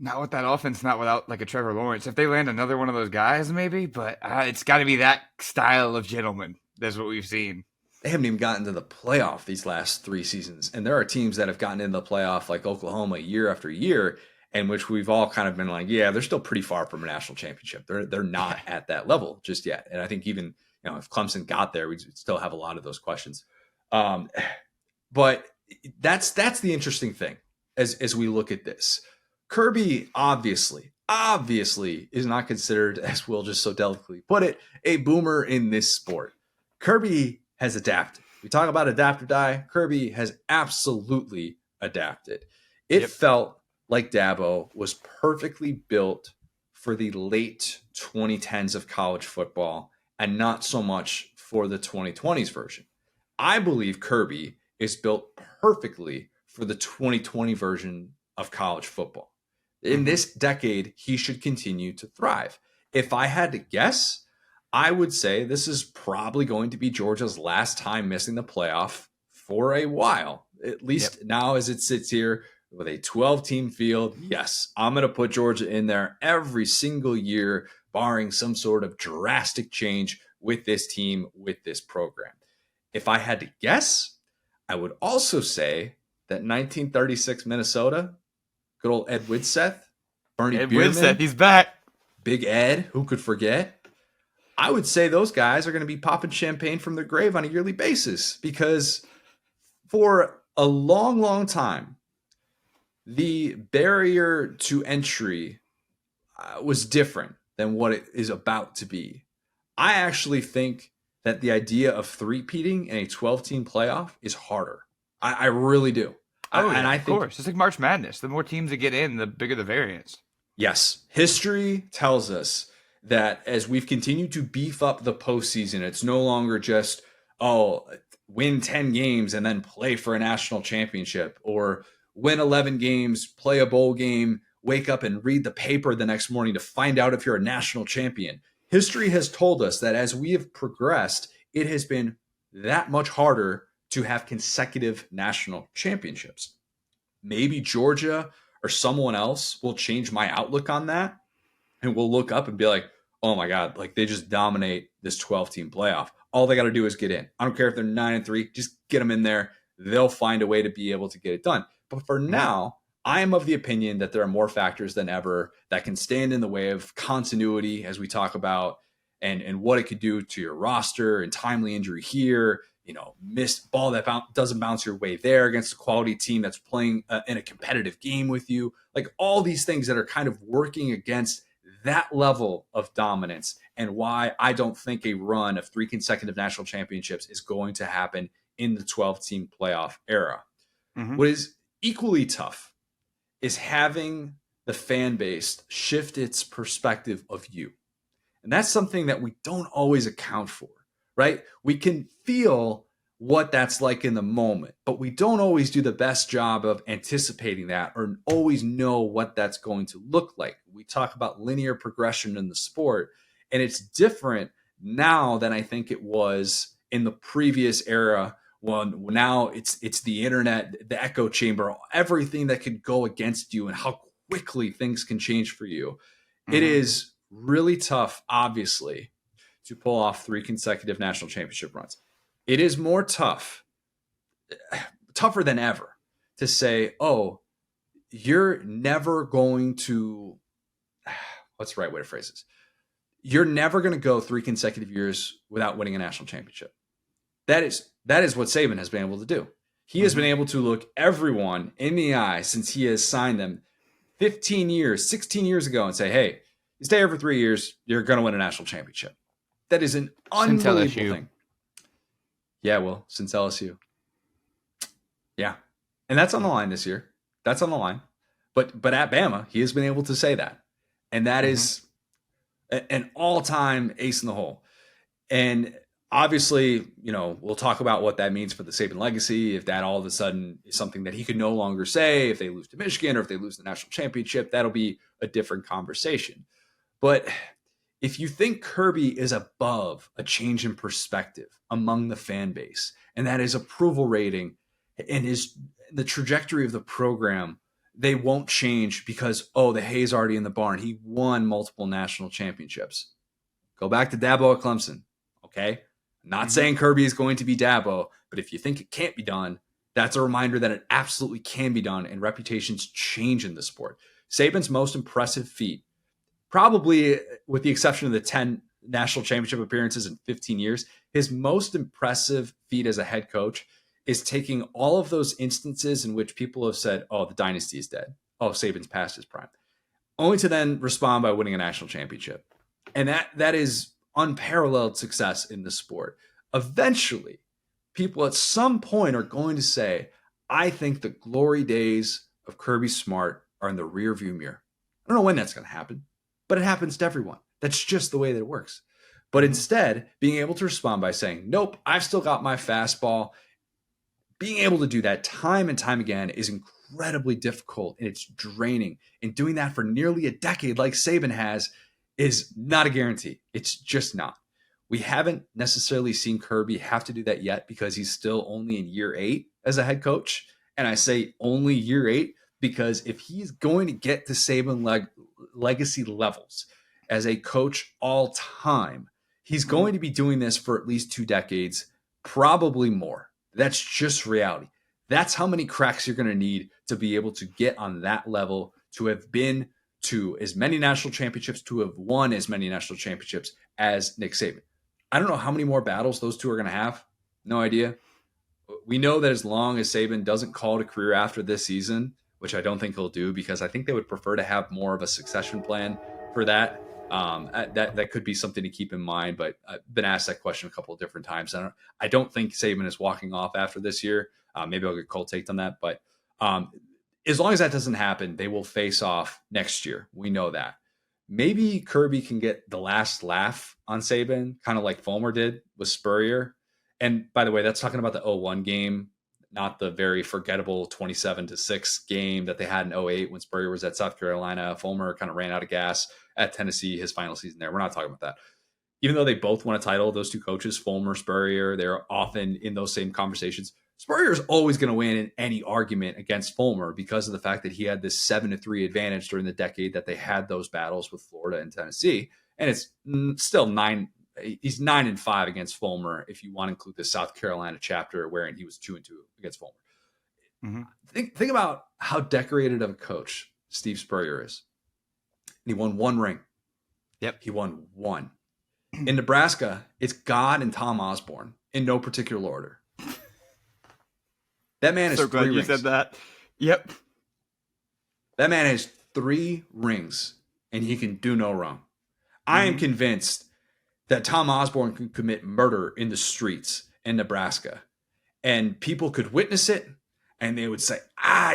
Not with that offense, not without like a Trevor Lawrence. If they land another one of those guys, maybe, but it's got to be that style of gentleman. That's what we've seen. They haven't even gotten to the playoff these last 3 seasons. And there are teams that have gotten into the playoff like Oklahoma year after year, in which we've all kind of been like, yeah, they're still pretty far from a national championship. They're not at that level just yet. And I think even, if Clemson got there, we'd still have a lot of those questions. But that's the interesting thing as we look at this. Kirby obviously is not considered, as Will just so delicately put it, a boomer in this sport. Kirby has adapted. We talk about adapt or die. Kirby has absolutely adapted. It felt like Dabo was perfectly built for the late 2010s of college football and not so much for the 2020s version. I believe Kirby is built perfectly for the 2020 version of college football. In this decade, he should continue to thrive. If I had to guess, I would say this is probably going to be Georgia's last time missing the playoff for a while, at least now as it sits here with a 12-team field, yes, I'm going to put Georgia in there every single year, barring some sort of drastic change with this team, with this program. If I had to guess, I would also say that 1936 Minnesota, good old Ed Widseth, Bernie Bierman, he's back. Big Ed, who could forget? I would say those guys are going to be popping champagne from their grave on a yearly basis, because for a long, long time, the barrier to entry was different than what it is about to be. I actually think that the idea of three-peating in a 12-team playoff is harder. I really do. And I think, of course. It's like March Madness. The more teams that get in, the bigger the variance. Yes. History tells us that as we've continued to beef up the postseason, it's no longer just, win 10 games and then play for a national championship, or win 11 games, play a bowl game, wake up and read the paper the next morning to find out if you're a national champion. History has told us that as we have progressed, it has been that much harder to have consecutive national championships. Maybe Georgia or someone else will change my outlook on that, and we'll look up and be like, oh my God, like they just dominate this 12-team playoff. All they got to do is get in. I don't care if they're 9-3, just get them in there. They'll find a way to be able to get it done. But for now, I am of the opinion that there are more factors than ever that can stand in the way of continuity, as we talk about, and what it could do to your roster, and timely injury here, missed ball that doesn't bounce your way there against a quality team that's playing in a competitive game with you. Like all these things that are kind of working against that level of dominance, and why I don't think a run of 3 consecutive national championships is going to happen in the 12-team playoff era. Mm-hmm. What is equally tough is having the fan base shift its perspective of you. And that's something that we don't always account for, right? We can feel what that's like in the moment, but we don't always do the best job of anticipating that, or always know what that's going to look like. We talk about linear progression in the sport, and it's different now than I think it was in the previous era. When now it's the internet, the echo chamber, everything that could go against you, and how quickly things can change for you. Mm-hmm. It is really tough, obviously, to pull off 3 consecutive national championship runs. It is more tougher than ever to say, you're never going to, what's the right way to phrase this? You're never going to go 3 consecutive years without winning a national championship. That is what Saban has been able to do. He has been able to look everyone in the eye since he has signed them 15 years, 16 years ago, and say, hey, you stay here for 3 years, you're going to win a national championship. That is an unbelievable thing. Yeah, well, since LSU. Yeah. And that's on the line this year. That's on the line. But at Bama, he has been able to say that. And that is an all-time ace in the hole. And obviously, we'll talk about what that means for the Saban legacy. If that all of a sudden is something that he could no longer say, if they lose to Michigan or if they lose the national championship, that'll be a different conversation. But if you think Kirby is above a change in perspective among the fan base, and that his approval rating and the trajectory of the program, they won't change because, the hay's already in the barn. He won multiple national championships. Go back to Dabo at Clemson, okay? Not saying Kirby is going to be Dabo, but if you think it can't be done, that's a reminder that it absolutely can be done, and reputations change in the sport. Saban's most impressive feat, probably with the exception of the 10 national championship appearances in 15 years, his most impressive feat as a head coach is taking all of those instances in which people have said, the dynasty is dead. Saban's past his prime. Only to then respond by winning a national championship. And that is unparalleled success in the sport. Eventually, people at some point are going to say, I think the glory days of Kirby Smart are in the rearview mirror. I don't know when that's going to happen, but it happens to everyone. That's just the way that it works. But instead, being able to respond by saying, nope, I've still got my fastball. Being able to do that time and time again is incredibly difficult, and it's draining. And doing that for nearly a decade like Saban has is not a guarantee. It's just not. We haven't necessarily seen Kirby have to do that yet because he's still only in year 8 as a head coach. And I say only year 8 because if he's going to get to Saban legacy levels as a coach all time, he's going to be doing this for at least 2 decades, probably more. That's just reality. That's how many cracks you're going to need to be able to get on that level, to have been to as many national championships, to have won as many national championships as Nick Saban. I don't know how many more battles those two are going to have. No idea. We know that as long as Saban doesn't call it a career after this season, which I don't think he'll do, because I think they would prefer to have more of a succession plan for that. That could be something to keep in mind, but I've been asked that question a couple of different times. I don't think Saban is walking off after this year. Maybe I'll get cold taked on that, but as long as that doesn't happen, they will face off next year. We know that. Maybe Kirby can get the last laugh on Saban, kind of like Fulmer did with Spurrier. And by the way, that's talking about the 0-1 game, not the very forgettable 27-6 game that they had in 0-8 when Spurrier was at South Carolina. Fulmer kind of ran out of gas at Tennessee, his final season there. We're not talking about that. Even though they both won a title, those two coaches, Fulmer, Spurrier, they're often in those same conversations. Spurrier is always going to win in any argument against Fulmer because of the fact that he had this 7-3 advantage during the decade that they had those battles with Florida and Tennessee. And it's still 9. He's 9-5 against Fulmer if you want to include the South Carolina chapter wherein he was 2-2 against Fulmer. Mm-hmm. Think about how decorated of a coach Steve Spurrier is. And he won 1 ring. Yep. He won 1. In Nebraska, it's God and Tom Osborne in no particular order. That man has so 3 glad rings. You said that. Yep. That man has 3 rings, and he can do no wrong. I am convinced that Tom Osborne could commit murder in the streets in Nebraska, and people could witness it, and they would say,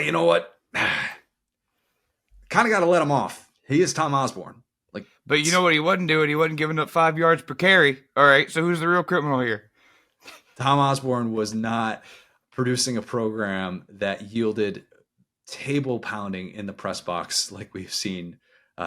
you know what? Kind of got to let him off. He is Tom Osborne. But you know what he wasn't doing? He wasn't giving up 5 yards per carry. All right, so who's the real criminal here? Tom Osborne was not producing a program that yielded table pounding in the press box like we've seen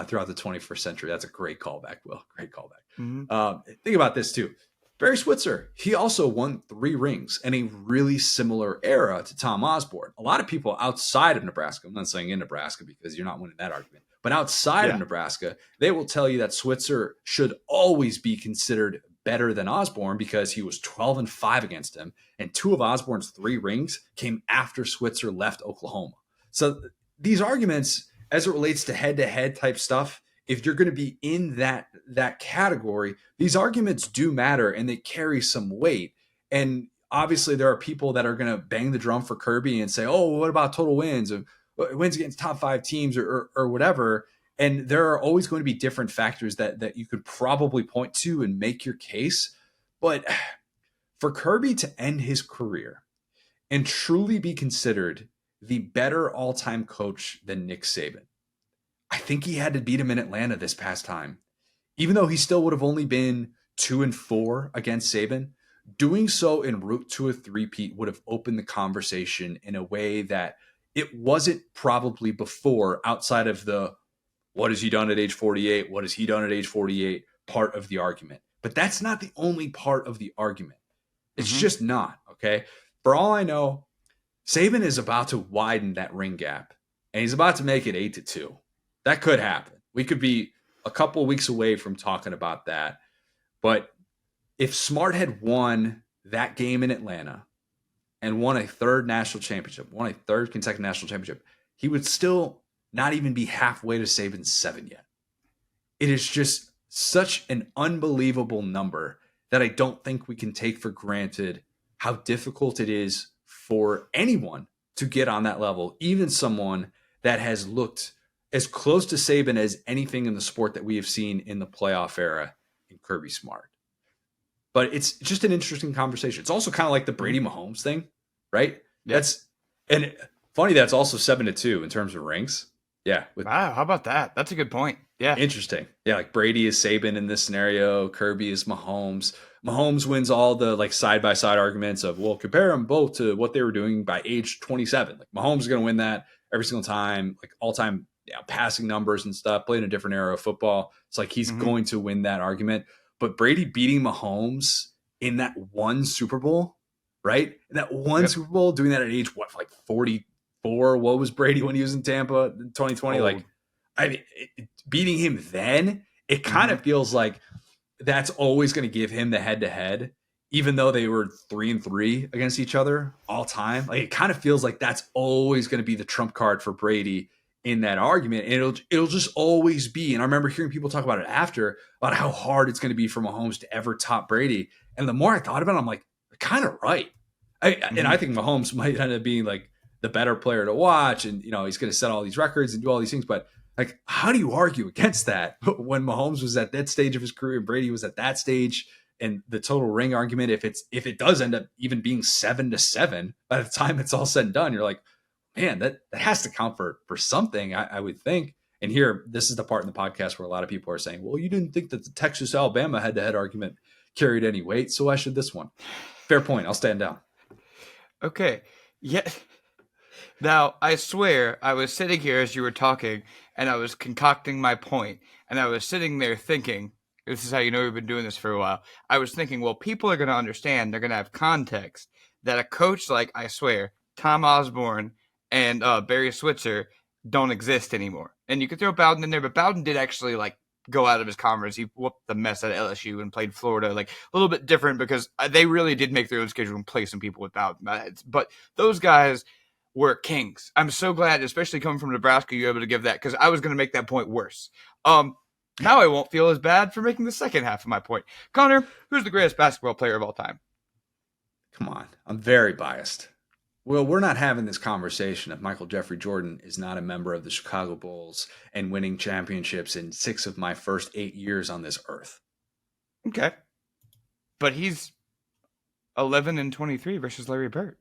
throughout the 21st century. That's a great callback, Will. Great callback. Think about this, too. Barry Switzer, he also won 3 rings in a really similar era to Tom Osborne. A lot of people outside of Nebraska, I'm not saying in Nebraska because you're not winning that argument, but outside of Nebraska, they will tell you that Switzer should always be considered better than Osborne because he was 12-5 against him, and 2 of Osborne's 3 rings came after Switzer left Oklahoma. So these arguments, as it relates to head-to-head type stuff, if you're going to be in that category, these arguments do matter and they carry some weight. And obviously there are people that are going to bang the drum for Kirby and say, oh, what about total wins? Or wins against top 5 teams or whatever. And there are always going to be different factors that you could probably point to and make your case. But for Kirby to end his career and truly be considered the better all-time coach than Nick Saban, I think he had to beat him in Atlanta this past time. Even though he still would have only been 2-4 against Saban, doing so en route to a three-peat would have opened the conversation in a way that it wasn't probably before, outside of the what has he done at age 48, what has he done at age 48 part of the argument. But that's not the only part of the argument. It's just not, okay? For all I know, Saban is about to widen that ring gap, and he's about to make it 8-2. That could happen. We could be a couple weeks away from talking about that. But if Smart had won that game in Atlanta and won a 3rd national championship, won a 3rd consecutive national championship, he would still not even be halfway to Saban's 7 yet. It is just such an unbelievable number that I don't think we can take for granted how difficult it is for anyone to get on that level, even someone that has looked as close to Saban as anything in the sport that we have seen in the playoff era in Kirby Smart. But it's just an interesting conversation. It's also kind of like the Brady Mahomes thing, right? Yes. And funny, that's also 7-2 in terms of rings. Yeah. Wow, how about that? That's a good point. Yeah. Interesting. Yeah, like Brady is Saban in this scenario. Kirby is Mahomes. Mahomes wins all the like side-by-side arguments of, well, compare them both to what they were doing by age 27. Like Mahomes is going to win that every single time, like all-time passing numbers and stuff, played in a different era of football. It's like he's going to win that argument. But Brady beating Mahomes in that one Super Bowl, right? That one Super Bowl, doing that at age, 40, 4. What was Brady when he was in Tampa in 2020? Old. Like, I mean, beating him then, it kind of feels like that's always going to give him the head-to-head, even though they were 3-3 against each other all time. Like, it kind of feels like that's always going to be the trump card for Brady in that argument. And it'll just always be. And I remember hearing people talk about it after, about how hard it's going to be for Mahomes to ever top Brady. And the more I thought about it, I'm like, kind of right. And I think Mahomes might end up being like the better player to watch. And, you know, he's going to set all these records and do all these things. But like, how do you argue against that when Mahomes was at that stage of his career and Brady was at that stage? And the total ring argument, if it does end up even being 7-7 by the time it's all said and done, you're like, man, that has to count for something, I would think. And here, this is the part in the podcast where a lot of people are saying, well, you didn't think that the Texas-Alabama head-to-head argument carried any weight, so why should this one? Fair point. I'll stand down. Okay. Yeah. Now, I swear, I was sitting here as you were talking, and I was concocting my point, and I was sitting there thinking, this is how you know we've been doing this for a while. I was thinking, well, people are going to understand, they're going to have context, that a coach like, I swear, Tom Osborne and Barry Switzer don't exist anymore. And you could throw Bowden in there, but Bowden did actually, like, go out of his conference. He whooped the mess at LSU and played Florida, like, a little bit different because they really did make their own schedule and play some people with Bowden. But those guys were kings. I'm so glad, especially coming from Nebraska, you're able to give that, because I was going to make that point worse. Now I won't feel as bad for making the second half of my point. Connor, who's the greatest basketball player of all time? Come on. I'm very biased. Well, we're not having this conversation if Michael Jeffrey Jordan is not a member of the Chicago Bulls and winning championships in 6 of my first 8 years on this earth. Okay. But he's 11-23 versus Larry Bird.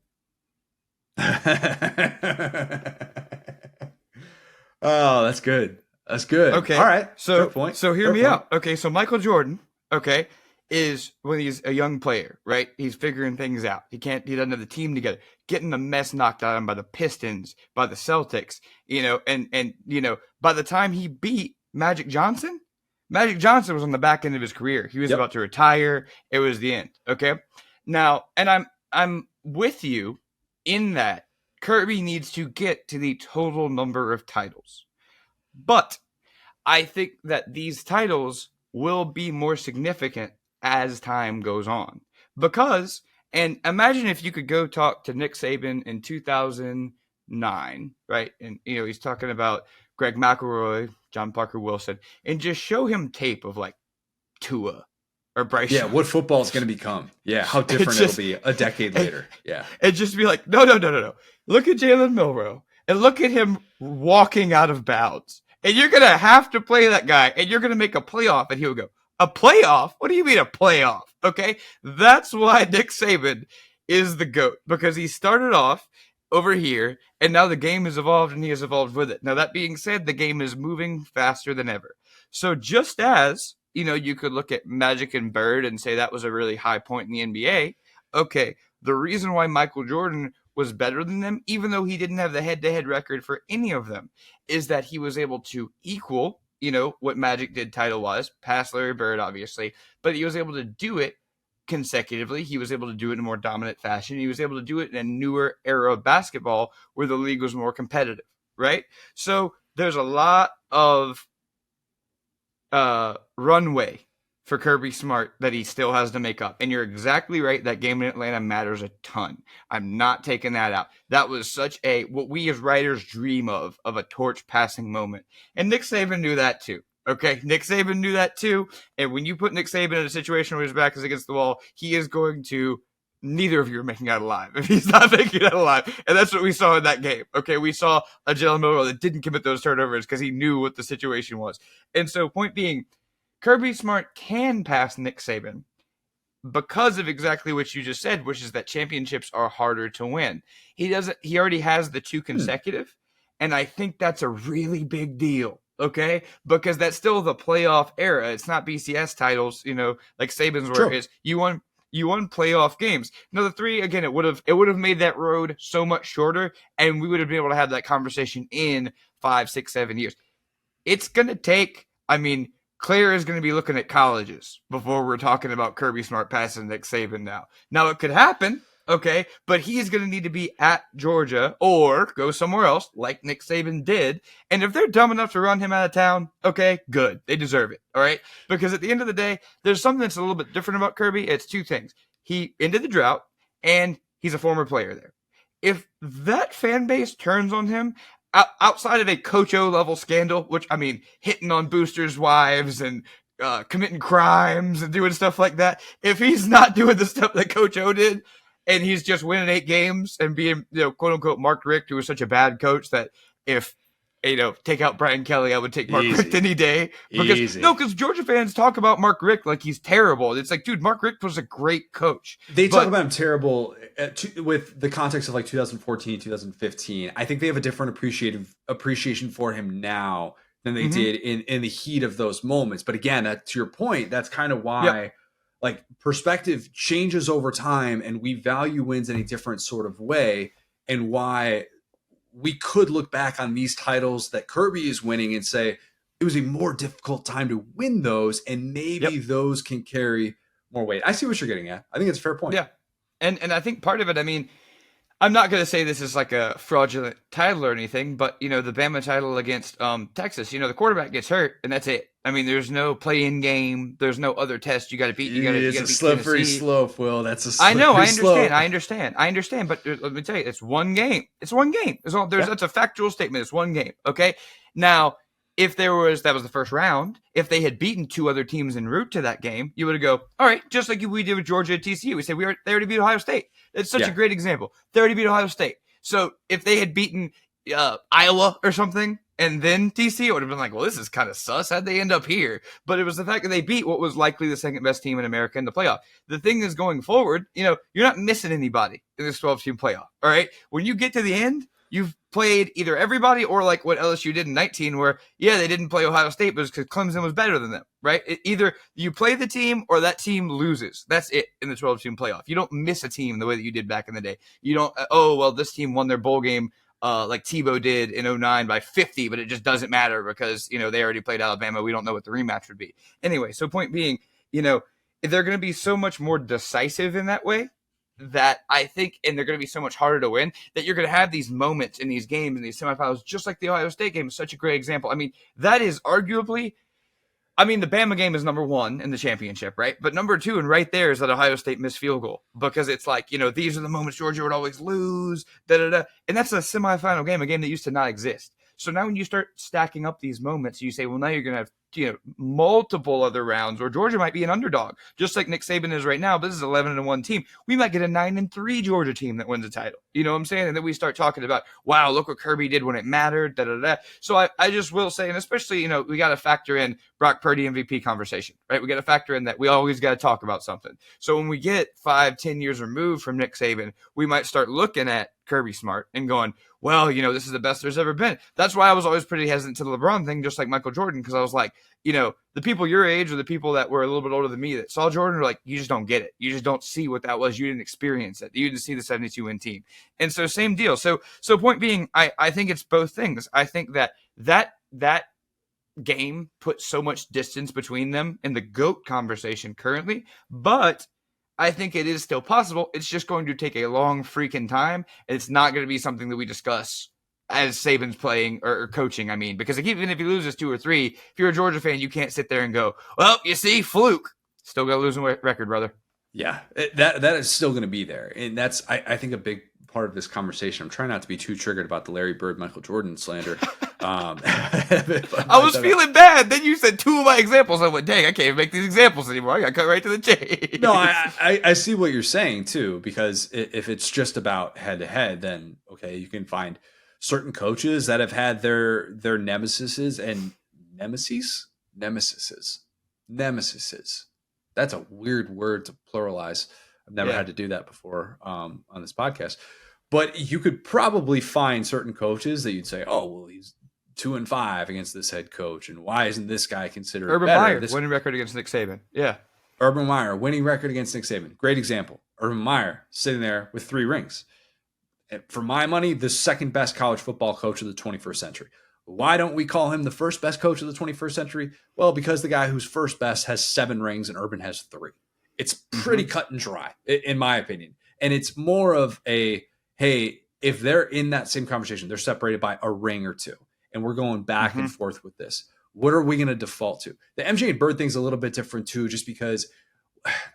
Oh, that's good. That's good. Okay. All right. So, Fair point. so hear Fair me point. out. Okay. So Michael Jordan, okay, is when he's a young player, right? He's figuring things out. He doesn't have the team together, getting the mess knocked out of him by the Pistons, by the Celtics, and by the time he beat Magic Johnson was on the back end of his career. He was about to retire. It was the end. Okay. Now, and I'm with you in that Kirby needs to get to the total number of titles. But I think that these titles will be more significant as time goes on. Because, and imagine if you could go talk to Nick Saban in 2009, right? And, he's talking about Greg McElroy, John Parker Wilson, and just show him tape of like Tua or Bryce. Yeah, what football is going to become. Yeah, how different it'll be a decade later. Yeah. And just be like, no. Look at Jalen Milroe and look at him walking out of bounds. And you're going to have to play that guy, and you're going to make a playoff, and he'll go, a playoff? What do you mean a playoff? Okay? That's why Nick Saban is the GOAT, because he started off over here, and now the game has evolved, and he has evolved with it. Now, that being said, the game is moving faster than ever. So just as, you could look at Magic and Bird and say that was a really high point in the NBA, okay, the reason why Michael Jordan was better than them, even though he didn't have the head-to-head record for any of them, is that he was able to equal, what Magic did title-wise, past Larry Bird, obviously, but he was able to do it consecutively. He was able to do it in a more dominant fashion. He was able to do it in a newer era of basketball where the league was more competitive, right? So there's a lot of runway for Kirby Smart that he still has to make up. And you're exactly right. That game in Atlanta matters a ton. I'm not taking that out. That was such what we as writers dream of a torch passing moment. And Nick Saban knew that too. Okay. Nick Saban knew that too. And when you put Nick Saban in a situation where his back is against the wall, he is going to, neither of you are making out alive if he's not making out alive. And that's what we saw in that game. Okay. We saw a Jalen Milroe that didn't commit those turnovers because he knew what the situation was. And so point being, Kirby Smart can pass Nick Saban because of exactly what you just said, which is that championships are harder to win. He already has the 2 consecutive, and I think that's a really big deal, okay? Because that's still the playoff era. It's not BCS titles, like Saban's where it is. You won playoff games. Now the 3, again, it would have made that road so much shorter, and we would have been able to have that conversation in 5, 6, 7 years. It's gonna take, Claire is going to be looking at colleges before we're talking about Kirby Smart passing Nick Saban now. Now, it could happen. Okay, but he's going to need to be at Georgia or go somewhere else like Nick Saban did. And if they're dumb enough to run him out of town, okay, good. They deserve it. All right. Because at the end of the day, there's something that's a little bit different about Kirby. It's two things. He ended the drought and he's a former player there. If that fan base turns on him outside of a Coach O level scandal, which I mean, hitting on boosters' wives and committing crimes and doing stuff like that, if he's not doing the stuff that Coach O did, and he's just winning 8 games and being, quote unquote, Mark Richt, who was such a bad coach that if, take out Brian Kelly, I would take Mark Richt any day. Because Georgia fans talk about Mark Richt like he's terrible. It's like, dude, Mark Richt was a great coach. They talk about him terrible with the context of like 2014, 2015. I think they have a different appreciation for him now than they did in the heat of those moments. But again, to your point, that's kind of why. Yep. Like perspective changes over time and we value wins in a different sort of way, and why we could look back on these titles that Kirby is winning and say it was a more difficult time to win those, and maybe those can carry more weight. I see what you're getting at. I think it's a fair point. Yeah. And I think part of it, I mean, I'm not going to say this is like a fraudulent title or anything, but, the Bama title against Texas, the quarterback gets hurt and that's it. I mean, there's no play-in game. There's no other test. You got to beat. It's a slippery slope, Will. That's a slippery slope. I understand. But let me tell you, it's one game. It's one game. That's a factual statement. It's one game. Okay. Now, if that was the first round, if they had beaten 2 other teams en route to that game, you would go, all right, just like we did with Georgia at TCU. We say they already beat Ohio State. It's such a great example. They already beat Ohio State. So if they had beaten Iowa or something, and then TCU, it would have been like, well, this is kind of sus. How'd they end up here? But it was the fact that they beat what was likely the second best team in America in the playoff. The thing is, going forward, you're not missing anybody in this 12-team playoff. All right. When you get to the end, you've played either everybody or like what LSU did in 19, where, they didn't play Ohio State, but it's because Clemson was better than them, right? Either you play the team or that team loses. That's it in the 12-team playoff. You don't miss a team the way that you did back in the day. You don't, this team won their bowl game like Tebow did in 09 by 50, but it just doesn't matter because, they already played Alabama. We don't know what the rematch would be. Anyway, so point being, they're going to be so much more decisive in that way that I think, and they're going to be so much harder to win, that you're going to have these moments in these games, in these semifinals, just like the Ohio State game is such a great example. I mean, that is arguably, the Bama game is number 1 in the championship, right? But number 2, and right there, is that Ohio State missed field goal, because it's like, these are the moments Georgia would always lose, and that's a semifinal game, a game that used to not exist. So now when you start stacking up these moments, you say, well, now you're going to have multiple other rounds where Georgia might be an underdog, just like Nick Saban is right now. But this is 11-1 team. We might get a 9-3 Georgia team that wins the title. You know what I'm saying? And then we start talking about, wow, look what Kirby did when it mattered. So I just will say, and especially, we got to factor in Brock Purdy MVP conversation, right? We got to factor in that we always got to talk about something. So when we get 5-10 years removed from Nick Saban, we might start looking at Kirby Smart and going, well, this is the best there's ever been. That's why I was always pretty hesitant to the LeBron thing, just like Michael Jordan, because I was like, the people your age or the people that were a little bit older than me that saw Jordan are like, you just don't get it. You just don't see what that was. You didn't experience it. You didn't see the 72-win team. And so same deal. So point being, I think it's both things. I think that game put so much distance between them in the GOAT conversation currently, but I think it is still possible. It's just going to take a long freaking time. And it's not going to be something that we discuss as Saban's playing or coaching. Because even if he loses 2 or 3, if you're a Georgia fan, you can't sit there and go, well, you see, fluke. Still got a losing record, brother. Yeah, that is still going to be there. And that's, I think, a big part of this conversation. I'm trying not to be too triggered about the Larry Bird, Michael Jordan slander. I was feeling bad. Then you said 2 of my examples. I went, dang, I can't make these examples anymore. I got to cut right to the chase. No, I see what you're saying too, because if it's just about head to head, then okay, you can find certain coaches that have had their nemesises and nemesises. That's a weird word to pluralize. I've never had to do that before on this podcast. But you could probably find certain coaches that you'd say, oh, well, he's 2-5 against this head coach, and why isn't this guy considered Urban better? Meyer, winning record against Nick Saban. Yeah. Urban Meyer, winning record against Nick Saban. Great example. Urban Meyer sitting there with 3 rings. And for my money, the second best college football coach of the 21st century. Why don't we call him the first best coach of the 21st century? Well, because the guy who's first best has 7 rings and Urban has 3. It's pretty cut and dry, in my opinion. And it's more of a, hey, if they're in that same conversation, they're separated by a ring or two, and we're going back and forth with this. What are we going to default to? The MJ and Bird thing's a little bit different too, just because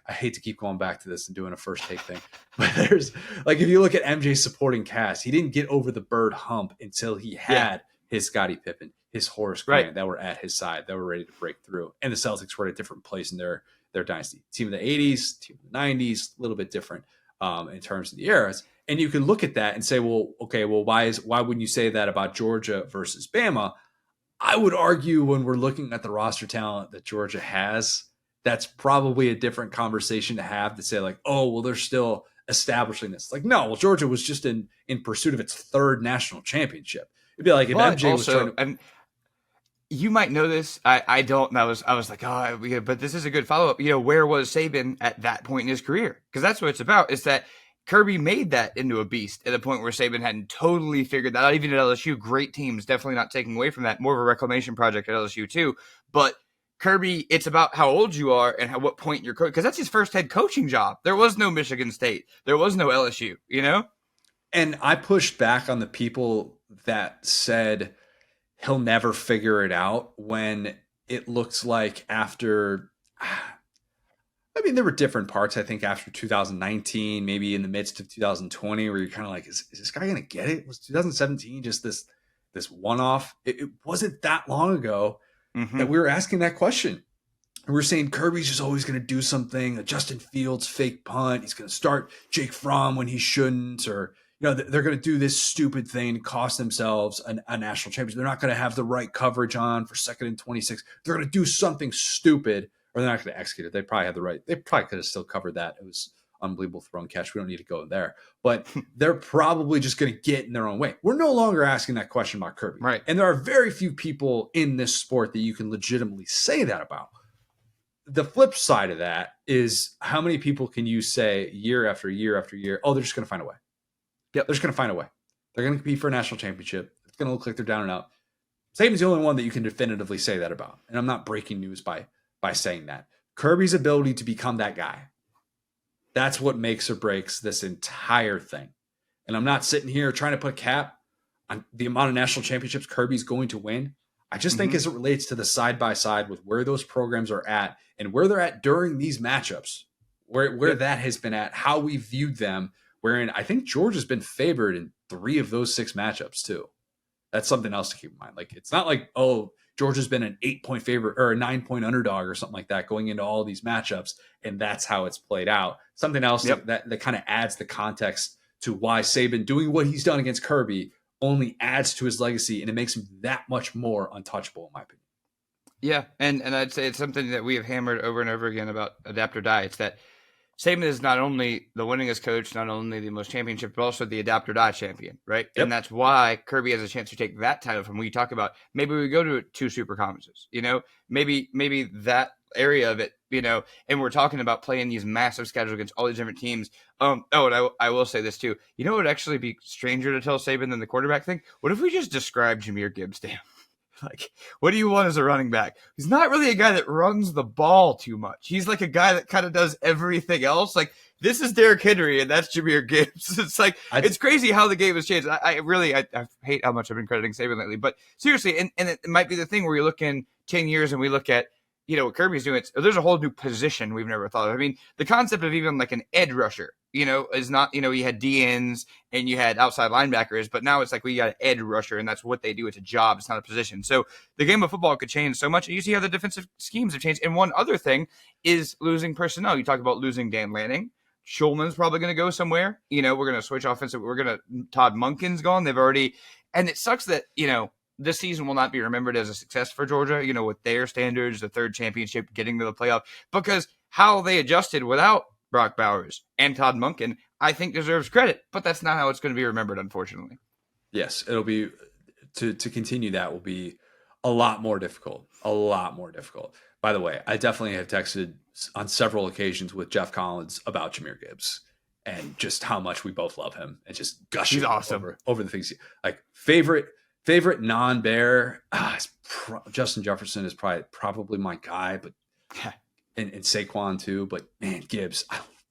I hate to keep going back to this and doing a first take thing, but there's like, if you look at MJ's supporting cast, he didn't get over the Bird hump until he had his Scottie Pippen, his Horace Grant that were at his side, that were ready to break through. And the Celtics were at a different place in their dynasty. Team of the 80s, team of the 90s, a little bit different in terms of the eras. And you can look at that and say, well, okay, well, why wouldn't you say that about Georgia versus Bama? I would argue when we're looking at the roster talent that Georgia has, that's probably a different conversation to have, to say like, oh, well, they're still establishing this. Like, no, well, Georgia was just in pursuit of its third national championship. It'd be like if MJ was trying to. You might know this. I don't. And I was like, oh, yeah, but this is a good follow up. Where was Saban at that point in his career? Because that's what it's about. Is that Kirby made that into a beast at the point where Saban hadn't totally figured that out. Even at LSU, great teams, definitely not taking away from that. More of a reclamation project at LSU too. But Kirby, it's about how old you are and what point you're coaching, because that's his first head coaching job. There was no Michigan State. There was no LSU, And I pushed back on the people that said he'll never figure it out, when it looks like after, I mean, there were different parts, I think, after 2019, maybe in the midst of 2020, where you're kind of like, is this guy going to get it? Was 2017 just this one-off? It wasn't that long ago that we were asking that question. And we're saying Kirby's just always going to do something, a Justin Fields fake punt. He's going to start Jake Fromm when he shouldn't, or, they're going to do this stupid thing to cost themselves a national championship. They're not going to have the right coverage on for 2nd and 26. They're going to do something stupid, or they're not going to execute it. They probably could have still covered that. It was unbelievable thrown catch. We don't need to go there, but they're probably just going to get in their own way. We're no longer asking that question about Kirby. Right. And there are very few people in this sport that you can legitimately say that about. The flip side of that is, how many people can you say year after year after year, oh, they're just going to find a way. Yep. They're just going to find a way. They're going to compete for a national championship. It's going to look like they're down and out. Saban's the only one that you can definitively say that about. And I'm not breaking news by saying that. Kirby's ability to become that guy, that's what makes or breaks this entire thing. And I'm not sitting here trying to put a cap on the amount of national championships Kirby's going to win. I just think as it relates to the side-by-side with where those programs are at and where they're at during these matchups, where that has been at, how we viewed them, wherein I think Georgia's been favored in 3 of those 6 matchups too. That's something else to keep in mind. Like, it's not like, oh, Georgia's been an 8-point favorite or a 9-point underdog or something like that going into all these matchups, and that's how it's played out. Something else that kind of adds the context to why Saban doing what he's done against Kirby only adds to his legacy, and it makes him that much more untouchable, in my opinion. Yeah, and I'd say it's something that we have hammered over and over again about adapt or die. It's that Saban is not only the winningest coach, not only the most championship, but also the adapt or die champion, right? Yep. And that's why Kirby has a chance to take that title from when you talk about maybe we go to 2 super conferences, maybe that area of it, and we're talking about playing these massive schedules against all these different teams. And I will say this too. It would actually be stranger to tell Saban than the quarterback thing. What if we just describe Jahmyr Gibbs to him? Like, what do you want as a running back? He's not really a guy that runs the ball too much. He's like a guy that kind of does everything else. Like, this is Derrick Henry and that's Jahmyr Gibbs. It's like, it's crazy how the game has changed. I hate how much I've been crediting Saban lately, but seriously, and it might be the thing where you look in 10 years and we look at, what Kirby's doing. There's a whole new position we've never thought of. I mean, the concept of even like an edge rusher, is not, you had DNs and you had outside linebackers, but now it's like we got an edge rusher and that's what they do. It's a job. It's not a position. So the game of football could change so much. And you see how the defensive schemes have changed. And one other thing is losing personnel. You talk about losing Dan Lanning. Schulman's probably going to go somewhere. We're going to switch offensive. Todd Monken's gone. They've already, and it sucks that, this season will not be remembered as a success for Georgia, with their standards, the 3rd championship, getting to the playoff, because how they adjusted without Brock Bowers and Todd Monken, I think deserves credit, but that's not how it's going to be remembered, unfortunately. Yes, it'll be, to continue that will be a lot more difficult. By the way, I definitely have texted on several occasions with Jeff Collins about Jahmyr Gibbs and just how much we both love him and just gushing awesome over the things. Like, favorite non-Bear, Justin Jefferson is probably my guy, but and Saquon too. But man, Gibbs,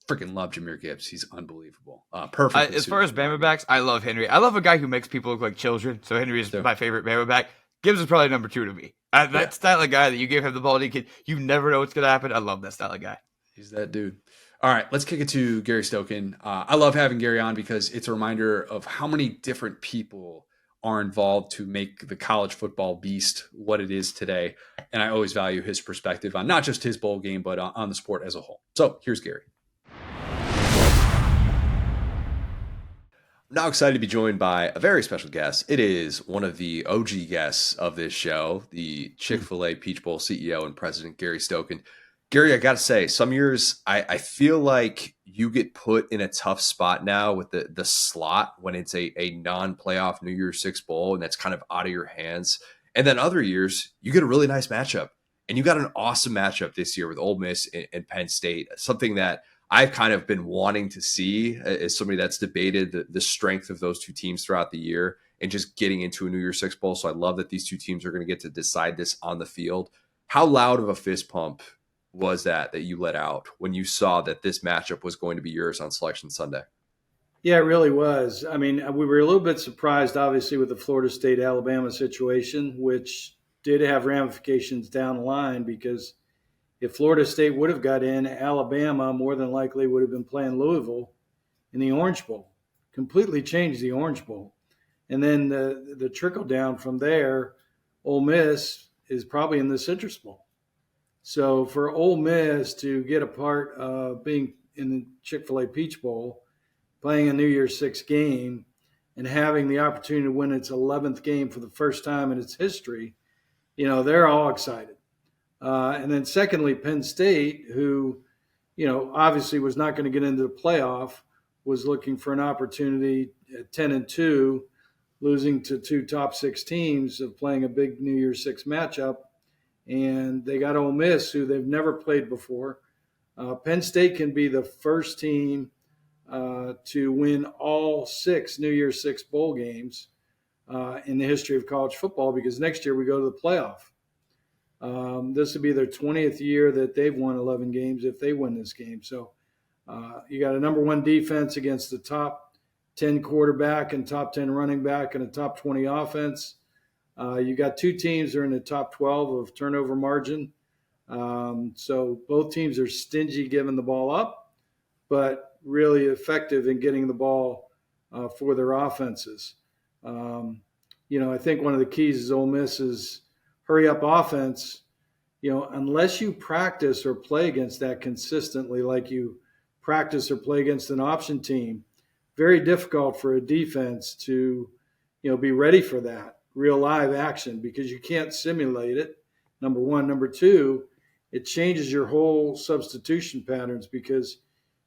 freaking love Jahmyr Gibbs. He's unbelievable. Perfect. As far as Bama backs, I love Henry. I love a guy who makes people look like children. So Henry is my favorite Bama back. Gibbs is probably number 2 to me. That style of guy that you give him the ball, you never know what's going to happen. I love that style of guy. He's that dude. All right, let's kick it to Gary Stokan. I love having Gary on because it's a reminder of how many different people are involved to make the college football beast what it is today. And I always value his perspective on not just his bowl game, but on the sport as a whole. So here's Gary. I'm now excited to be joined by a very special guest. It is one of the OG guests of this show, the Chick-fil-A Peach Bowl CEO and President, Gary Stokan. Gary, I got to say, some years I feel like you get put in a tough spot now with the slot when it's a non-playoff New Year's Six Bowl, and that's kind of out of your hands. And then other years, you get a really nice matchup. And you got an awesome matchup this year with Ole Miss and Penn State, something that I've kind of been wanting to see as somebody that's debated the strength of those two teams throughout the year and just getting into a New Year's Six Bowl. So I love that these two teams are going to get to decide this on the field. How loud of a fist pump was that you let out when you saw that this matchup was going to be yours on Selection Sunday? Yeah, it really was. I mean, we were a little bit surprised, obviously, with the Florida State-Alabama situation, which did have ramifications down the line, because if Florida State would have got in, Alabama more than likely would have been playing Louisville in the Orange Bowl. Completely changed the Orange Bowl. And then the trickle down from there, Ole Miss is probably in the Citrus Bowl. So for Ole Miss to get a part of being in the Chick-fil-A Peach Bowl, playing a New Year's Six game, and having the opportunity to win its 11th game for the first time in its history, they're all excited. And then secondly, Penn State, who, obviously was not going to get into the playoff, was looking for an opportunity at 10-2, losing to 2 top 6 teams, of playing a big New Year's Six matchup. And they got Ole Miss, who they've never played before. Penn State can be the first team to win all 6 New Year's Six bowl games in the history of college football, because next year we go to the playoff. This will be their 20th year that they've won 11 games if they win this game. So you got a number 1 defense against the top 10 quarterback and top 10 running back and a top 20 offense. You got 2 teams that are in the top 12 of turnover margin. So both teams are stingy giving the ball up, but really effective in getting the ball for their offenses. I think one of the keys is Ole Miss's hurry up offense. Unless you practice or play against that consistently, like you practice or play against an option team, very difficult for a defense to, be ready for that real live action, because you can't simulate it, number 1. Number 2, it changes your whole substitution patterns, because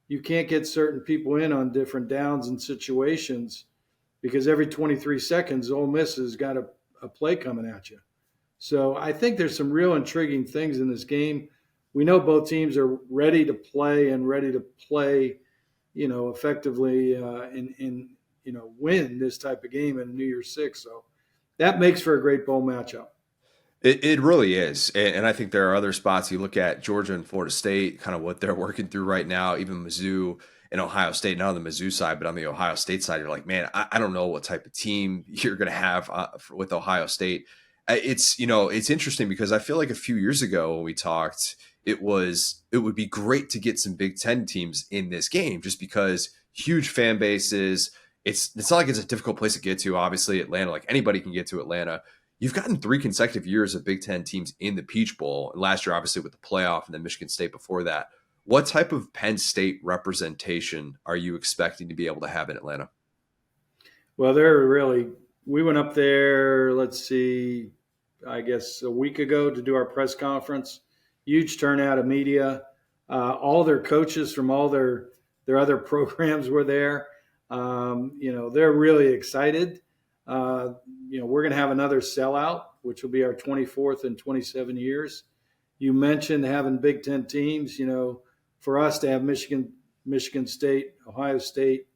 you can't get certain people in on different downs and situations, because every 23 seconds, Ole Miss has got a play coming at you. So I think there's some real intriguing things in this game. We know both teams are ready to play effectively and win this type of game in New Year's Six. So that makes for a great bowl matchup. It really is. And I think there are other spots. You look at Georgia and Florida State, kind of what they're working through right now, even Mizzou and Ohio State, not on the Mizzou side, but on the Ohio State side, you're like, man, I don't know what type of team you're going to have with Ohio State. It's interesting, because I feel like a few years ago when we talked, it would be great to get some Big Ten teams in this game, just because huge fan bases. It's not like it's a difficult place to get to. Obviously, Atlanta, like anybody can get to Atlanta. You've gotten 3 consecutive years of Big Ten teams in the Peach Bowl. And last year, obviously, with the playoff, and then Michigan State before that. What type of Penn State representation are you expecting to be able to have in Atlanta? Well, we went up there, I guess a week ago to do our press conference. Huge turnout of media. All their coaches from all their other programs were there. They're really excited. We're going to have another sellout, which will be our 24th in 27 years. You mentioned having Big Ten teams. For us to have Michigan State, Ohio State,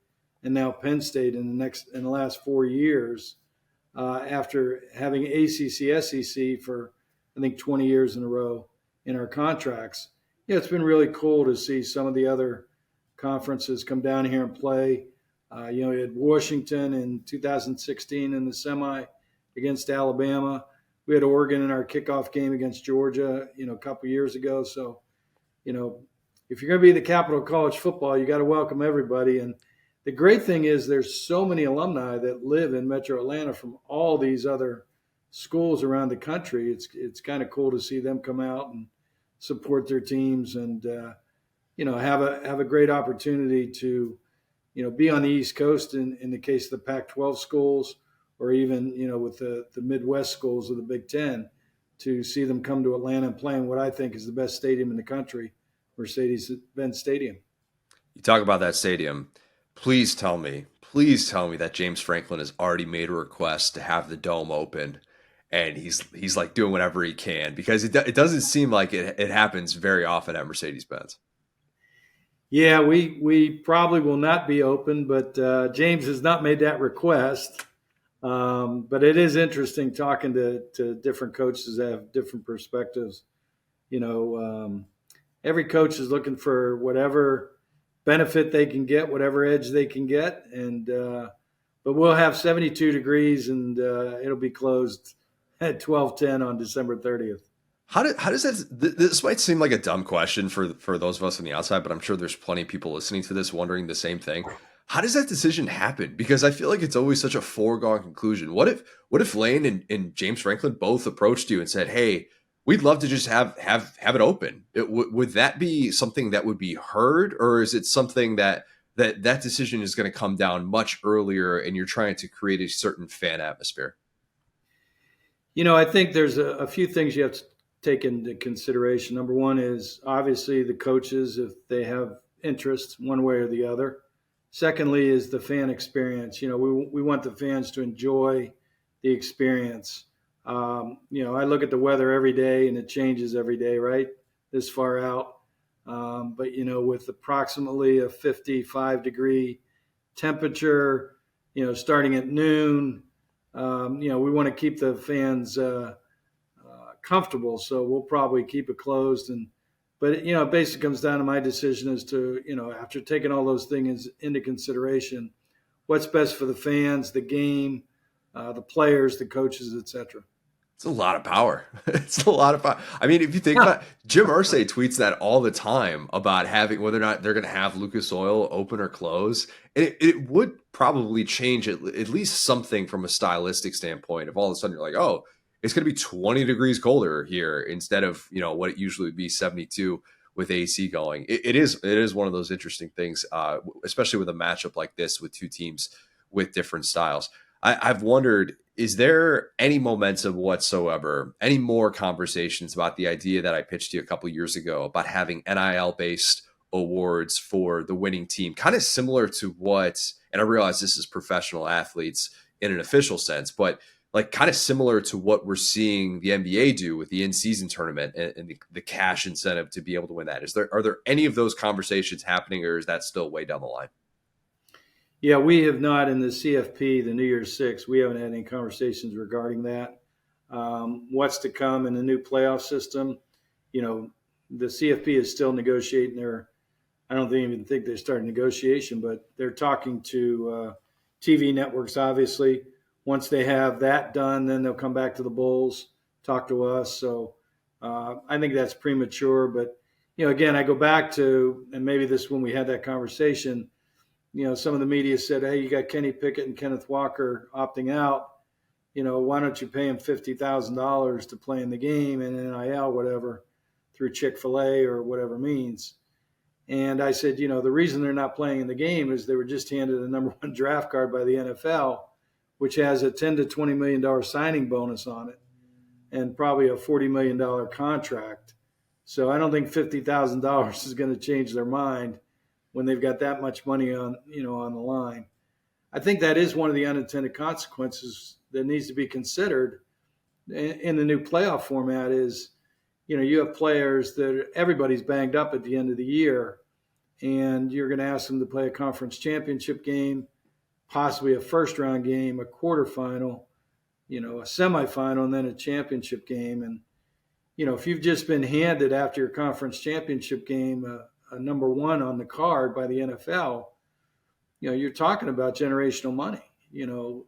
and now Penn State in the last 4 years, after having ACC, SEC for I think 20 years in a row in our contracts. It's been really cool to see some of the other conferences come down here and play. You had Washington in 2016 in the semi against Alabama. We had Oregon in our kickoff game against Georgia, a couple years ago. So, if you're going to be the capital of college football, you got to welcome everybody. And the great thing is there's so many alumni that live in Metro Atlanta from all these other schools around the country. It's kind of cool to see them come out and support their teams and, have a great opportunity to, be on the East Coast in the case of the Pac-12 schools, or even, with the Midwest schools of the Big Ten, to see them come to Atlanta and play in what I think is the best stadium in the country, Mercedes-Benz Stadium. You talk about that stadium. Please tell me that James Franklin has already made a request to have the dome open, and he's like doing whatever he can, because it doesn't seem like it happens very often at Mercedes-Benz. Yeah, we probably will not be open, but James has not made that request. But it is interesting talking to different coaches that have different perspectives. Every coach is looking for whatever benefit they can get, whatever edge they can get. And but we'll have 72 degrees, and it'll be closed at 12:10 on December 30th. How does that? This might seem like a dumb question for those of us on the outside, but I'm sure there's plenty of people listening to this wondering the same thing. How does that decision happen? Because I feel like it's always such a foregone conclusion. What if Lane and James Franklin both approached you and said, "Hey, we'd love to just have it open"? Would that be something that would be heard, or is it something that decision is going to come down much earlier, and you're trying to create a certain fan atmosphere? I think there's a few things you have to take into consideration. Number one is obviously the coaches, if they have interest one way or the other. Secondly is the fan experience. We want the fans to enjoy the experience. I look at the weather every day, and it changes every day, right? This far out. But, with approximately a 55-degree temperature, starting at noon, we want to keep the fans comfortable. So we'll probably keep it closed. But it basically comes down to my decision as to, after taking all those things into consideration, what's best for the fans, the game, the players, the coaches, etc. It's a lot of power. It's a lot of power. I mean, if you think about Jim Irsay tweets that all the time about having whether or not they're going to have Lucas Oil open or close. It would probably change at least something from a stylistic standpoint. If all of a sudden you're like, oh, it's going to be 20 degrees colder here instead of, what it usually would be 72 with AC going. It is one of those interesting things, especially with a matchup like this with two teams with different styles. I've wondered, is there any momentum whatsoever, any more conversations about the idea that I pitched to you a couple of years ago about having NIL-based awards for the winning team, kind of similar to what, and I realize this is professional athletes in an official sense, but like kind of similar to what we're seeing the NBA do with the in-season tournament and the cash incentive to be able to win that. Are there any of those conversations happening, or is that still way down the line? Yeah, we have not in the CFP, the New Year's Six. We haven't had any conversations regarding that. What's to come in the new playoff system? The CFP is still negotiating I don't even think they started negotiation, but they're talking to TV networks, obviously. Once they have that done, then they'll come back to the Bulls, talk to us. So I think that's premature. But, again, I go back to, and maybe this when we had that conversation, some of the media said, hey, you got Kenny Pickett and Kenneth Walker opting out. Why don't you pay them $50,000 to play in the game and NIL, whatever, through Chick-fil-A or whatever means. And I said, the reason they're not playing in the game is they were just handed a number one draft card by the NFL, which has a $10 to $20 million signing bonus on it and probably a $40 million contract. So I don't think $50,000 is going to change their mind when they've got that much money on the line. I think that is one of the unintended consequences that needs to be considered in the new playoff format is, you have players that everybody's banged up at the end of the year, and you're going to ask them to play a conference championship game, possibly a first-round game, a quarterfinal, a semifinal, and then a championship game. And, if you've just been handed after your conference championship game a number one on the card by the NFL, you're talking about generational money. You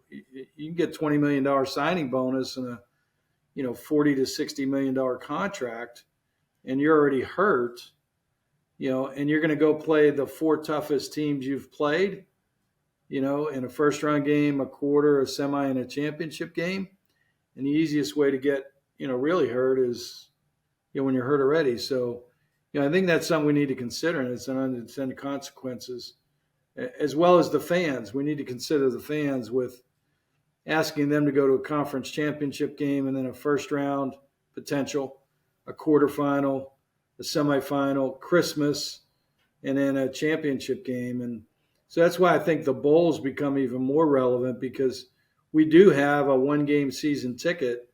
can get $20 million signing bonus and a, $40 to $60 million contract, and you're already hurt, and you're going to go play the four toughest teams you've played, in a first round game, a quarter, a semi, and a championship game. And the easiest way to get, really hurt is, when you're hurt already. So, I think that's something we need to consider, and it's an unintended consequences, as well as the fans. We need to consider the fans with asking them to go to a conference championship game and then a first round potential, a quarterfinal, a semifinal, Christmas, and then a championship game. And so that's why I think the bowls become even more relevant, because we do have a one-game season ticket,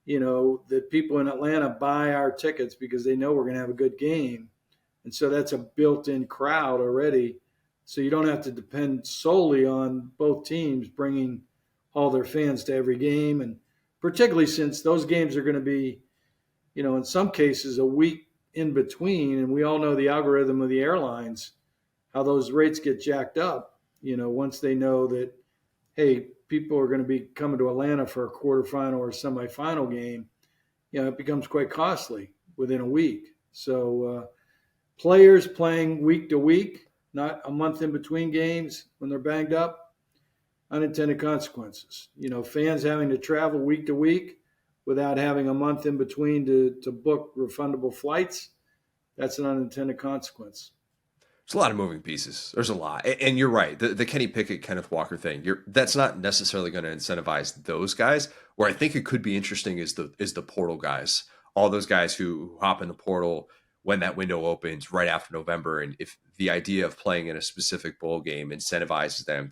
that people in Atlanta buy our tickets because they know we're going to have a good game. And so that's a built-in crowd already. So you don't have to depend solely on both teams bringing all their fans to every game. And particularly since those games are going to be, in some cases a week in between. And we all know the algorithm of the airlines, how those rates get jacked up, once they know that, hey, people are going to be coming to Atlanta for a quarterfinal or semifinal game, it becomes quite costly within a week. So players playing week to week, not a month in between games when they're banged up, unintended consequences. Fans having to travel week to week without having a month in between to book refundable flights, that's an unintended consequence. There's a lot of moving pieces. There's a lot. And you're right. The Kenny Pickett, Kenneth Walker thing, that's not necessarily going to incentivize those guys. Where I think it could be interesting is the portal guys. All those guys who hop in the portal when that window opens right after November. And if the idea of playing in a specific bowl game incentivizes them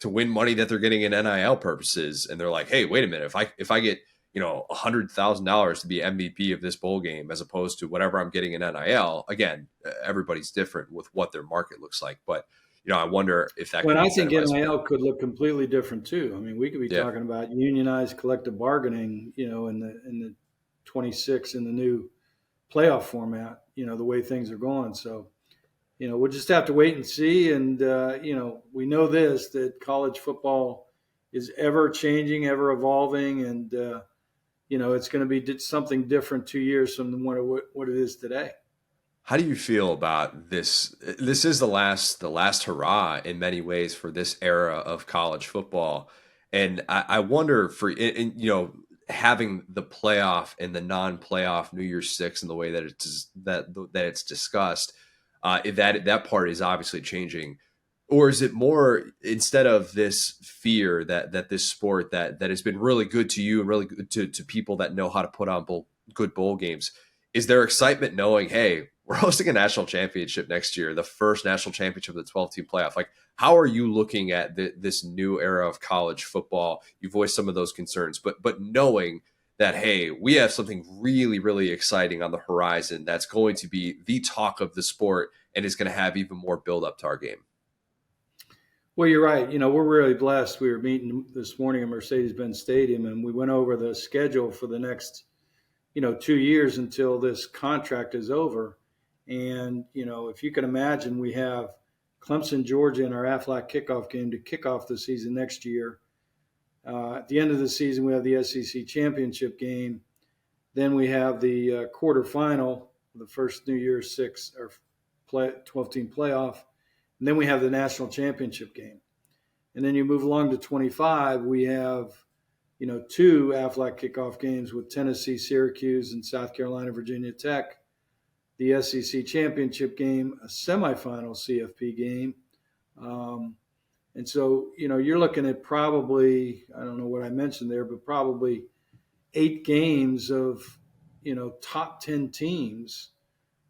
to win money that they're getting in NIL purposes, and they're like, hey, wait a minute, if I get $100,000 to be MVP of this bowl game as opposed to whatever I'm getting in NIL. Again, everybody's different with what their market looks like, but I wonder if that. Well, I think NIL could look completely different too. I mean, we could be talking about unionized collective bargaining, in the 26 in the new playoff format. The way things are going. So, we'll just have to wait and see. And we know this, that college football is ever changing, ever evolving, and it's going to be something different 2 years from what it is today. How do you feel about this? This is the last hurrah in many ways for this era of college football. And I wonder having the playoff and the non-playoff New Year's Six and the way that it's discussed, that part is obviously changing. Or is it more, instead of this fear that this sport that has been really good to you and really good to people that know how to put on good bowl games, is there excitement knowing, hey, we're hosting a national championship next year, the first national championship of the 12-team playoff? Like, how are you looking at this new era of college football? You voiced some of those concerns, but knowing that, hey, we have something really, really exciting on the horizon that's going to be the talk of the sport and is going to have even more build up to our game. Well, you're right. We're really blessed. We were meeting this morning at Mercedes-Benz Stadium, and we went over the schedule for the next, 2 years until this contract is over. And, if you can imagine, we have Clemson, Georgia in our Aflac kickoff game to kick off the season next year. At the end of the season, we have the SEC championship game. Then we have the quarterfinal, the first New Year's Six or 12-team playoff. And then we have the national championship game. And then you move along to 25, we have, 2 Aflac kickoff games with Tennessee, Syracuse, and South Carolina, Virginia Tech. The SEC championship game, a semifinal CFP game. And so, you're looking at probably, I don't know what I mentioned there, but probably 8 games of, top 10 teams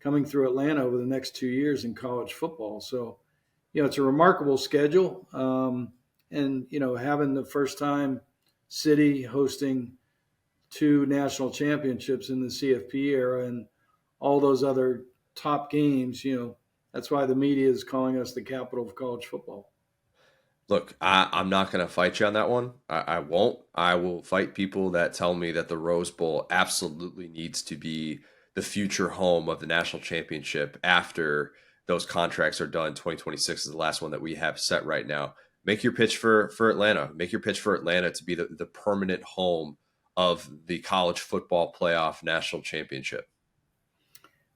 coming through Atlanta over the next 2 years in college football. So, it's a remarkable schedule. And, having the first time city hosting 2 national championships in the CFP era and all those other top games, that's why the media is calling us the capital of college football. Look, I'm not going to fight you on that one. I won't. I will fight people that tell me that the Rose Bowl absolutely needs to be the future home of the national championship after those contracts are done. 2026 is the last one that we have set right now. Make your pitch for Atlanta. Make your pitch for Atlanta to be the permanent home of the college football playoff national championship.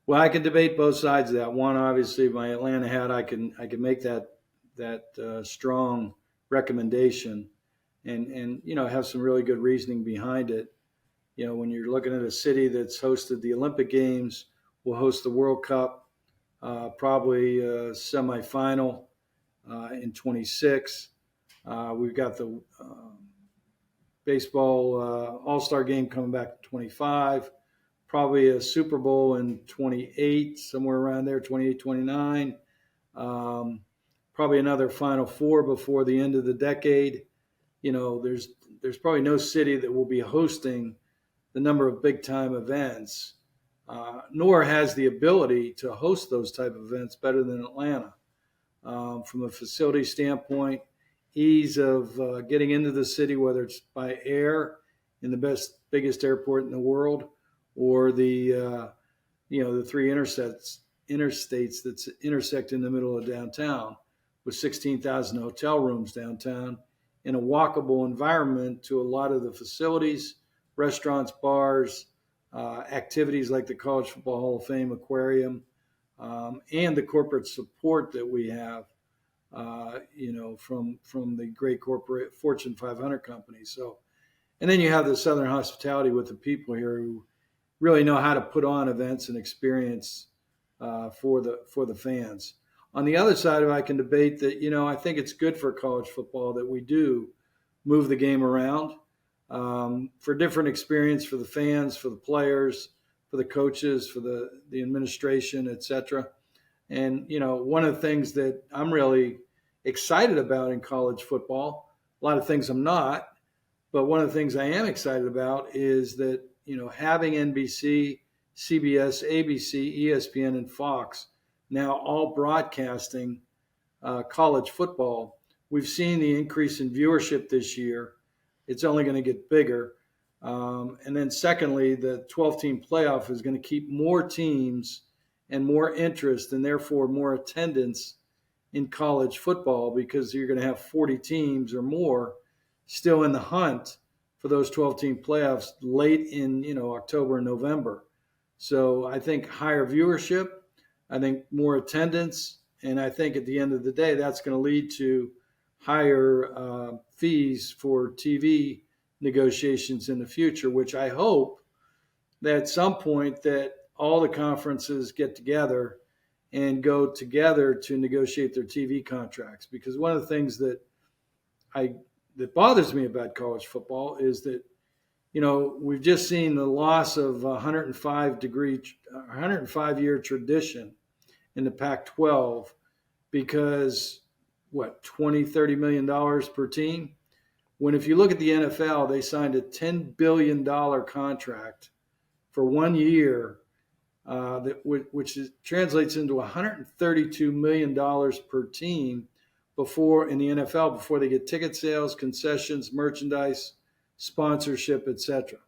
Well, I can debate both sides of that. One, obviously, my Atlanta hat, I can make that strong recommendation, and have some really good reasoning behind it. When you're looking at a city that's hosted the Olympic Games, will host the World Cup, probably semifinal in 26. We've got the baseball All-Star game coming back in 25. Probably a Super Bowl in 28, somewhere around there, 28, 29. Probably another Final Four before the end of the decade. There's probably no city that will be hosting the number of big-time events, nor has the ability to host those type of events better than Atlanta. From a facility standpoint, ease of getting into the city, whether it's by air in the biggest airport in the world, or the three interstates that's intersect in the middle of downtown with 16,000 hotel rooms downtown in a walkable environment to a lot of the facilities, restaurants, bars, activities like the College Football Hall of Fame Aquarium, and the corporate support that we have, from the great corporate Fortune 500 companies. So, and then you have the Southern hospitality with the people here who really know how to put on events and experience for the fans. On the other side of it, I can debate that, I think it's good for college football that we do move the game around for different experience for the fans, for the players, for the coaches, for the administration, et cetera. And, one of the things that I'm really excited about in college football, a lot of things I'm not, but one of the things I am excited about is that, having NBC, CBS, ABC, ESPN, and Fox now all broadcasting college football, we've seen the increase in viewership this year. It's only going to get bigger. And then secondly, the 12-team playoff is going to keep more teams and more interest and therefore more attendance in college football, because you're going to have 40 teams or more still in the hunt for those 12-team playoffs late in October and November. So I think higher viewership, I think more attendance, and I think at the end of the day that's going to lead to higher fees for TV negotiations in the future, which I hope that at some point that all the conferences get together and go together to negotiate their TV contracts. Because one of the things that bothers me about college football is that, we've just seen the loss of 105-year tradition in the Pac-12 because, $20-30 million per team? When if you look at the NFL, they signed a $10 billion contract for 1 year, which translates into $132 million per team in the NFL before they get ticket sales, concessions, merchandise, sponsorship, etc.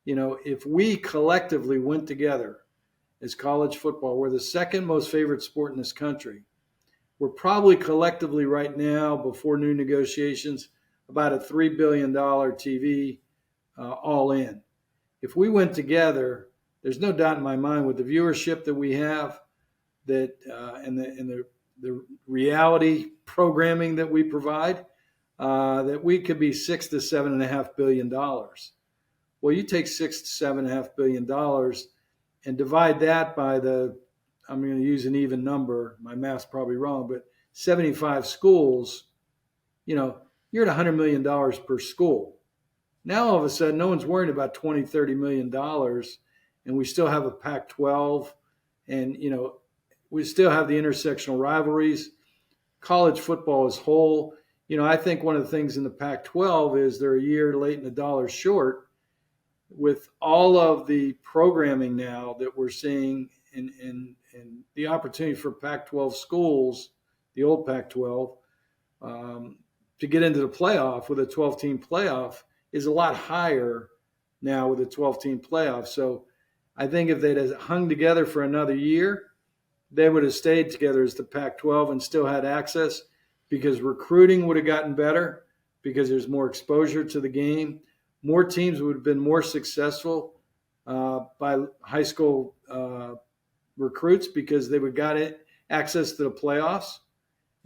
If we collectively went together as college football, we're the second most favorite sport in this country. We're probably collectively right now, before new negotiations, about a $3 billion TV all in. If we went together, there's no doubt in my mind with the viewership that we have, that and the reality programming that we provide, that we could be $6 to $7.5 billion. Well, you take $6 to $7.5 billion and divide that by I'm going to use an even number. My math's probably wrong, but 75 schools, you're at $100 million per school. Now, all of a sudden, no one's worried about $20-30 million, and we still have a Pac-12, and, we still have the intersectional rivalries. College football is whole. I think one of the things in the Pac-12 is they're a year late and $1 short with all of the programming now that we're seeing in the opportunity for Pac-12 schools, the old Pac-12, to get into the playoff with a 12-team playoff is a lot higher now with a 12-team playoff. So I think if they'd have hung together for another year, they would have stayed together as the Pac-12 and still had access, because recruiting would have gotten better, because there's more exposure to the game. More teams would have been more successful by high school recruits, because they would got access to the playoffs.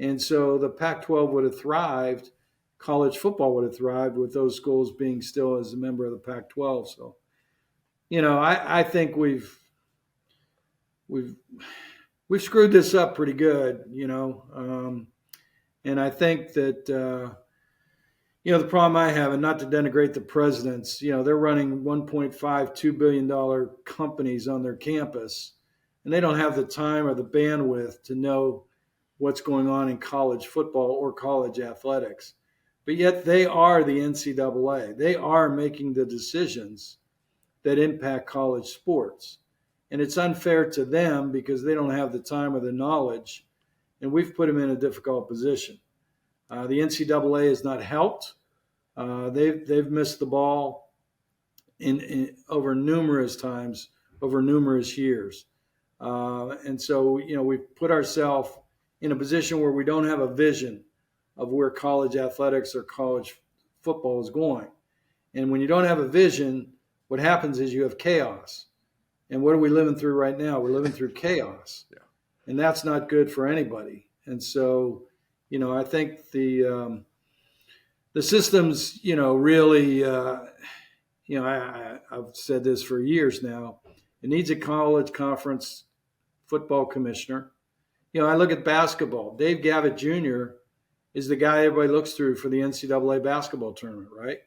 And so the Pac-12 would have thrived. College football would have thrived with those schools being still as a member of the Pac-12. So, I think we've screwed this up pretty good, and I think that, the problem I have, and not to denigrate the presidents, they're running $1.52 billion companies on their campus, and they don't have the time or the bandwidth to know what's going on in college football or college athletics. But yet they are the NCAA. They are making the decisions that impact college sports. And it's unfair to them because they don't have the time or the knowledge, and we've put them in a difficult position. The NCAA has not helped. They've missed the ball in over numerous times, over numerous years. And so, we've put ourselves in a position where we don't have a vision of where college athletics or college football is going. And when you don't have a vision, what happens is you have chaos. And what are we living through right now? We're living through chaos. Yeah. And that's not good for anybody. And so, I think the systems, really, I've said this for years now. It needs a college conference football commissioner. I look at basketball. Dave Gavitt Jr. is the guy everybody looks through for the NCAA basketball tournament, right?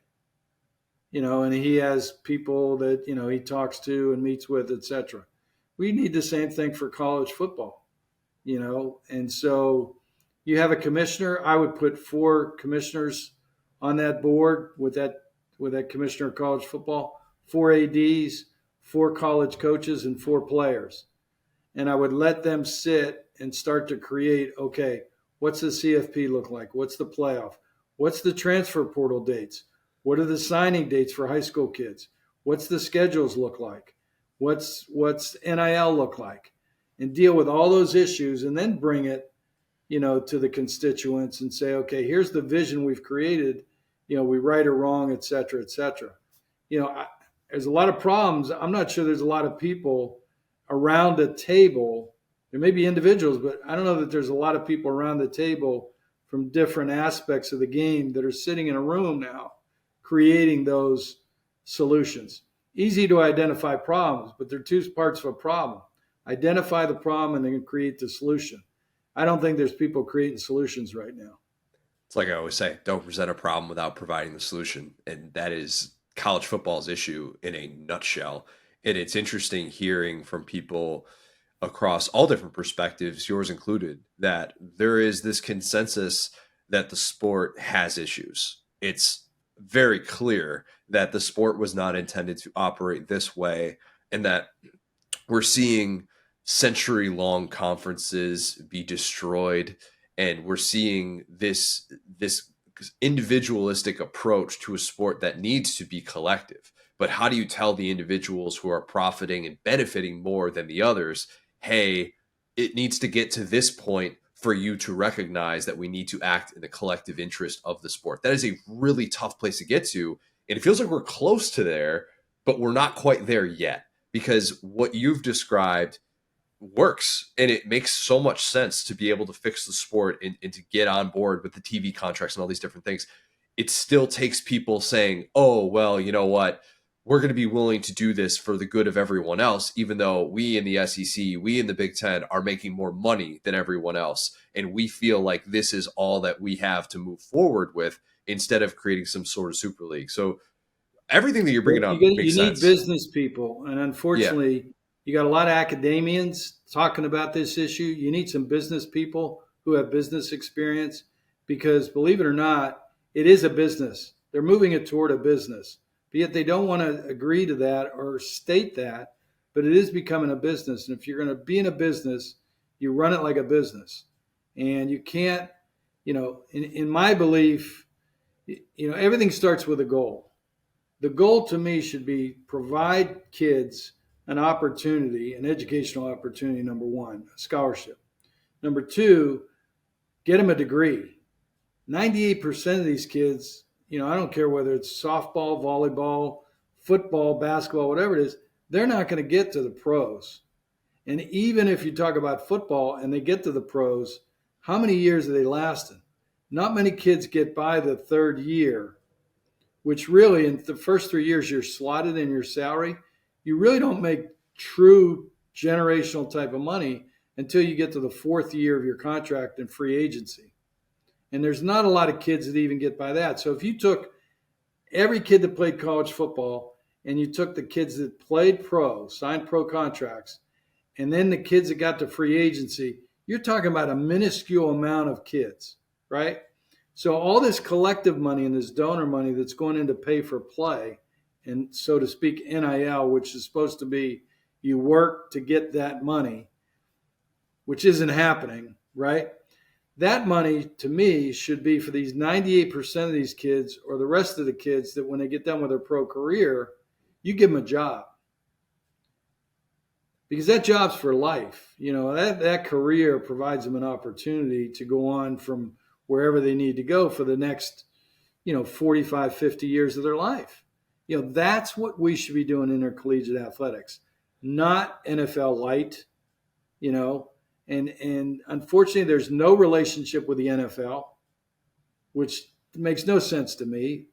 And he has people that, he talks to and meets with, et cetera. We need the same thing for college football, and so you have a commissioner. I would put 4 commissioners on that board with that commissioner of college football, 4 ADs, 4 college coaches, and 4 players. And I would let them sit and start to create, okay, what's the CFP look like? What's the playoff? What's the transfer portal dates? What are the signing dates for high school kids? What's the schedules look like? What's NIL look like? And deal with all those issues, and then bring it, to the constituents and say, okay, here's the vision we've created. We right or wrong, et cetera, et cetera. There's a lot of problems. I'm not sure there's a lot of people around the table. There may be individuals, but I don't know that there's a lot of people around the table from different aspects of the game that are sitting in a room now creating those solutions. Easy to identify problems, but there are 2 parts of a problem. Identify the problem and then create the solution. I don't think there's people creating solutions right now. It's like I always say, don't present a problem without providing the solution. And that is college football's issue in a nutshell. And it's interesting hearing from people across all different perspectives, yours included, that there is this consensus that the sport has issues. It's very clear that the sport was not intended to operate this way, and that we're seeing century-long conferences be destroyed, and we're seeing this individualistic approach to a sport that needs to be collective. But how do you tell the individuals who are profiting and benefiting more than the others, hey, it needs to get to this point for you to recognize that we need to act in the collective interest of the sport? That is a really tough place to get to. And it feels like we're close to there, but we're not quite there yet, because what you've described works, and it makes so much sense to be able to fix the sport and to get on board with the TV contracts and all these different things. It still takes people saying, oh, well, you know what? We're going to be willing to do this for the good of everyone else, even though we in the SEC, we in the Big Ten are making more money than everyone else. And we feel like this is all that we have to move forward with, instead of creating some sort of super league. So everything that you're bringing up makes sense. You need business people. And unfortunately, you got a lot of academians talking about this issue. You need some business people who have business experience, because believe it or not, it is a business. They're moving it toward a business. But yet they don't want to agree to that or state that, but it is becoming a business. And if you're going to be in a business, you run it like a business. And you can't, in my belief, everything starts with a goal. The goal to me should be provide kids an opportunity, an educational opportunity, number one, a scholarship. Number two, get them a degree. 98% of these kids, I don't care whether it's softball, volleyball, football, basketball, whatever it is, they're not going to get to the pros. And even if you talk about football and they get to the pros, how many years are they lasting? Not many kids get by the third year, which really in the first 3 years you're slotted in your salary. You really don't make true generational type of money until you get to the fourth year of your contract in free agency. And there's not a lot of kids that even get by that. So if you took every kid that played college football and you took the kids that played pro, signed pro contracts, and then the kids that got to free agency, you're talking about a minuscule amount of kids, right? So all this collective money and this donor money that's going in to pay for play, and so to speak, NIL, which is supposed to be you work to get that money, which isn't happening, right? That money, to me, should be for these 98% of these kids or the rest of the kids that when they get done with their pro career, you give them a job. Because that job's for life. That career provides them an opportunity to go on from wherever they need to go for the next, 45, 50 years of their life. That's what we should be doing in intercollegiate athletics, not NFL light, and unfortunately there's no relationship with the NFL, which makes no sense to me.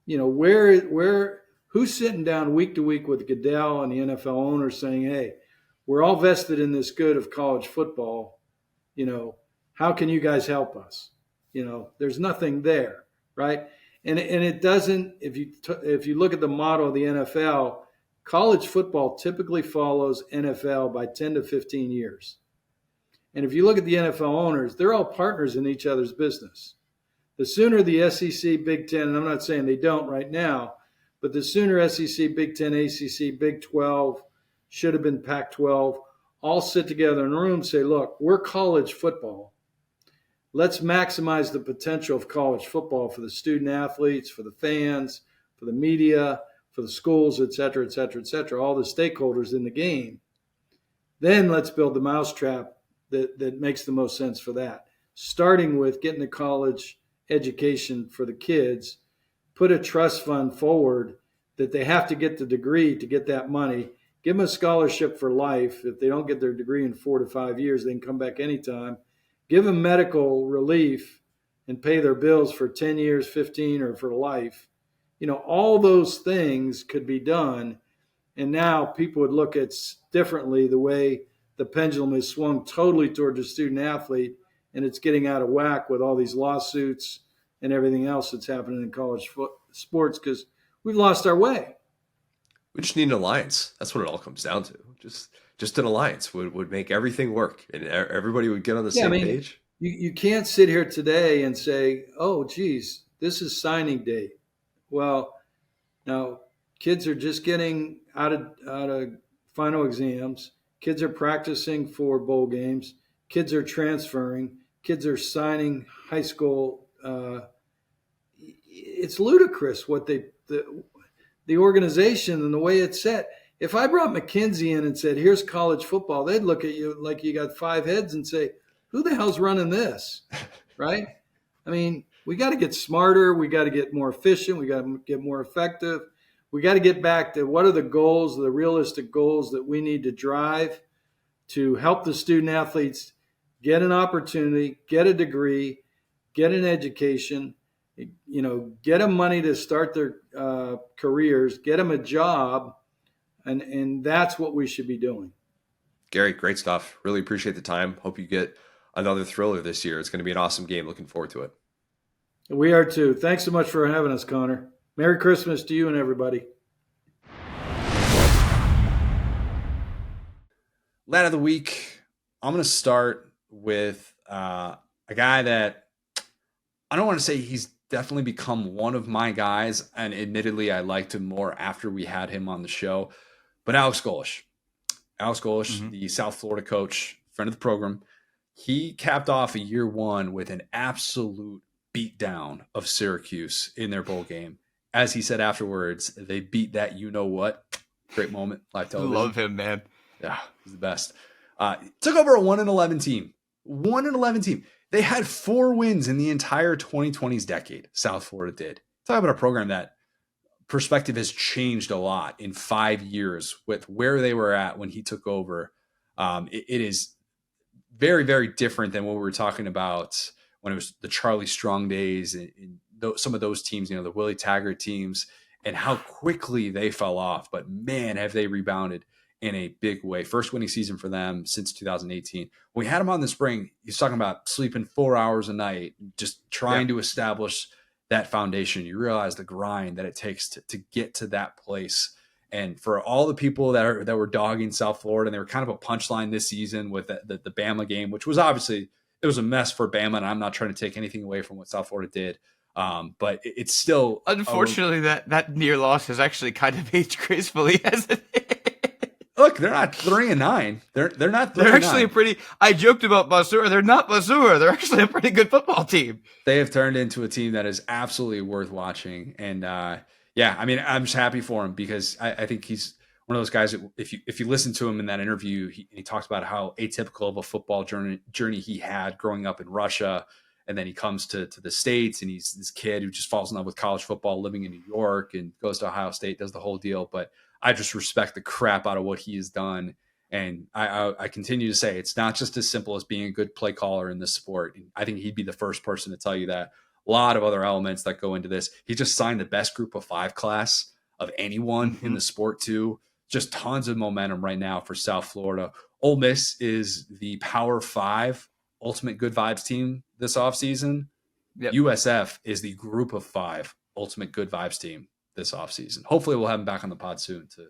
Who's sitting down week to week with Goodell and the NFL owners saying, hey, we're all vested in this good of college football. How can you guys help us? There's nothing there, right? And it doesn't. If you look at the model of the NFL, college football typically follows NFL by 10 to 15 years. And if you look at the NFL owners, they're all partners in each other's business. The sooner the SEC, Big Ten, and I'm not saying they don't right now, but the sooner SEC, Big Ten, ACC, Big 12, should have been Pac-12, all sit together in a room and say, look, we're college football. Let's maximize the potential of college football for the student athletes, for the fans, for the media, for the schools, et cetera, et cetera, et cetera, all the stakeholders in the game. Then let's build the mousetrap that makes the most sense for that. Starting with getting the college education for the kids, put a trust fund forward that they have to get the degree to get that money. Give them a scholarship for life. If they don't get their degree in 4 to 5 years, they can come back anytime. Give them medical relief and pay their bills for 10 years, 15, or for life. All those things could be done. And now people would look at differently the way the pendulum is swung totally toward the student athlete, and it's getting out of whack with all these lawsuits and everything else that's happening in college sports because we've lost our way. We just need an alliance. That's what it all comes down to. Just an alliance would make everything work, and everybody would get on the same page. You can't sit here today and say, oh, geez, this is signing day. Well, now kids are just getting out of final exams. Kids are practicing for bowl games. Kids are transferring. Kids are signing high school. It's ludicrous what the organization and the way it's set. If I brought McKinsey in and said, here's college football, they'd look at you like you got 5 heads and say, who the hell's running this? Right? I mean, we got to get smarter. We got to get more efficient. We got to get more effective. We got to get back to what are the goals, the realistic goals that we need to drive to help the student athletes get an opportunity, get a degree, get an education, get them money to start their careers, get them a job, and that's what we should be doing. Gary, great stuff. Really appreciate the time. Hope you get another thriller this year. It's going to be an awesome game. Looking forward to it. We are too. Thanks so much for having us, Connor. Merry Christmas to you and everybody. Lad of the week. I'm going to start with a guy that I don't want to say he's definitely become one of my guys, and admittedly, I liked him more after we had him on the show, but Alex Golesh. Alex Golesh, the South Florida coach, friend of the program, he capped off a year one with an absolute beatdown of Syracuse in their bowl game. As he said afterwards, they beat that you-know-what Great moment, live television. Love him, man. Yeah, he's the best. Took over a 1-11 team. 1-11 team. They had 4 wins in the entire 2020s decade. South Florida did. Talk about a program that perspective has changed a lot in 5 years with where they were at when he took over. It is very, very different than what we were talking about when it was the Charlie Strong days and some of those teams, the Willie Taggart teams, and how quickly they fell off. But man, have they rebounded in a big way. First winning season for them since 2018. When we had him on the spring, he's talking about sleeping 4 hours a night, just trying to establish that foundation. You realize the grind that it takes to get to that place. And for all the people that were dogging South Florida, and they were kind of a punchline this season with the Bama game, which was obviously, it was a mess for Bama, and I'm not trying to take anything away from what South Florida did. But it's still, unfortunately, that near loss has actually kind of aged gracefully, hasn't it? Look, they're not 3-9. They're not 3-9. They're actually a pretty. I joked about Basura. They're not Basura. They're actually a pretty good football team. They have turned into a team that is absolutely worth watching. And yeah, I mean, I'm just happy for him because I think he's one of those guys that if you listen to him in that interview, he talks about how atypical of a football journey he had growing up in Russia. And then he comes to the States, and he's this kid who just falls in love with college football, living in New York, and goes to Ohio State, does the whole deal. But I just respect the crap out of what he has done. And I continue to say it's not just as simple as being a good play caller in this sport. And I think he'd be the first person to tell you that. A lot of other elements that go into this. He just signed the best group of 5 class of anyone in the sport too. Just tons of momentum right now for South Florida. Ole Miss is the Power 5 ultimate good vibes team this offseason. Yep. USF is the group of 5 ultimate good vibes team this offseason. Hopefully we'll have him back on the pod soon to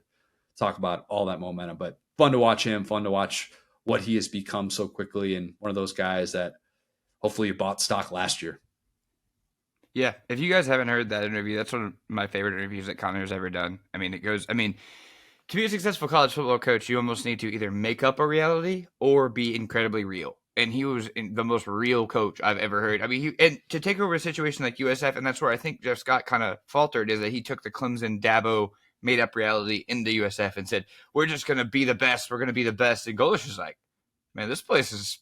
talk about all that momentum. But fun to watch him, fun to watch what he has become so quickly, and one of those guys that hopefully you bought stock last year. Yeah, if you guys haven't heard that interview, that's one of my favorite interviews that Connor's ever done. I mean, to be a successful college football coach, you almost need to either make up a reality or be incredibly real. And he was the most real coach I've ever heard. I mean, and to take over a situation like USF, and that's where I think Jeff Scott kind of faltered, is that he took the Clemson Dabo made-up reality into USF and said, we're just going to be the best. We're going to be the best. And Golish was like, man, this place is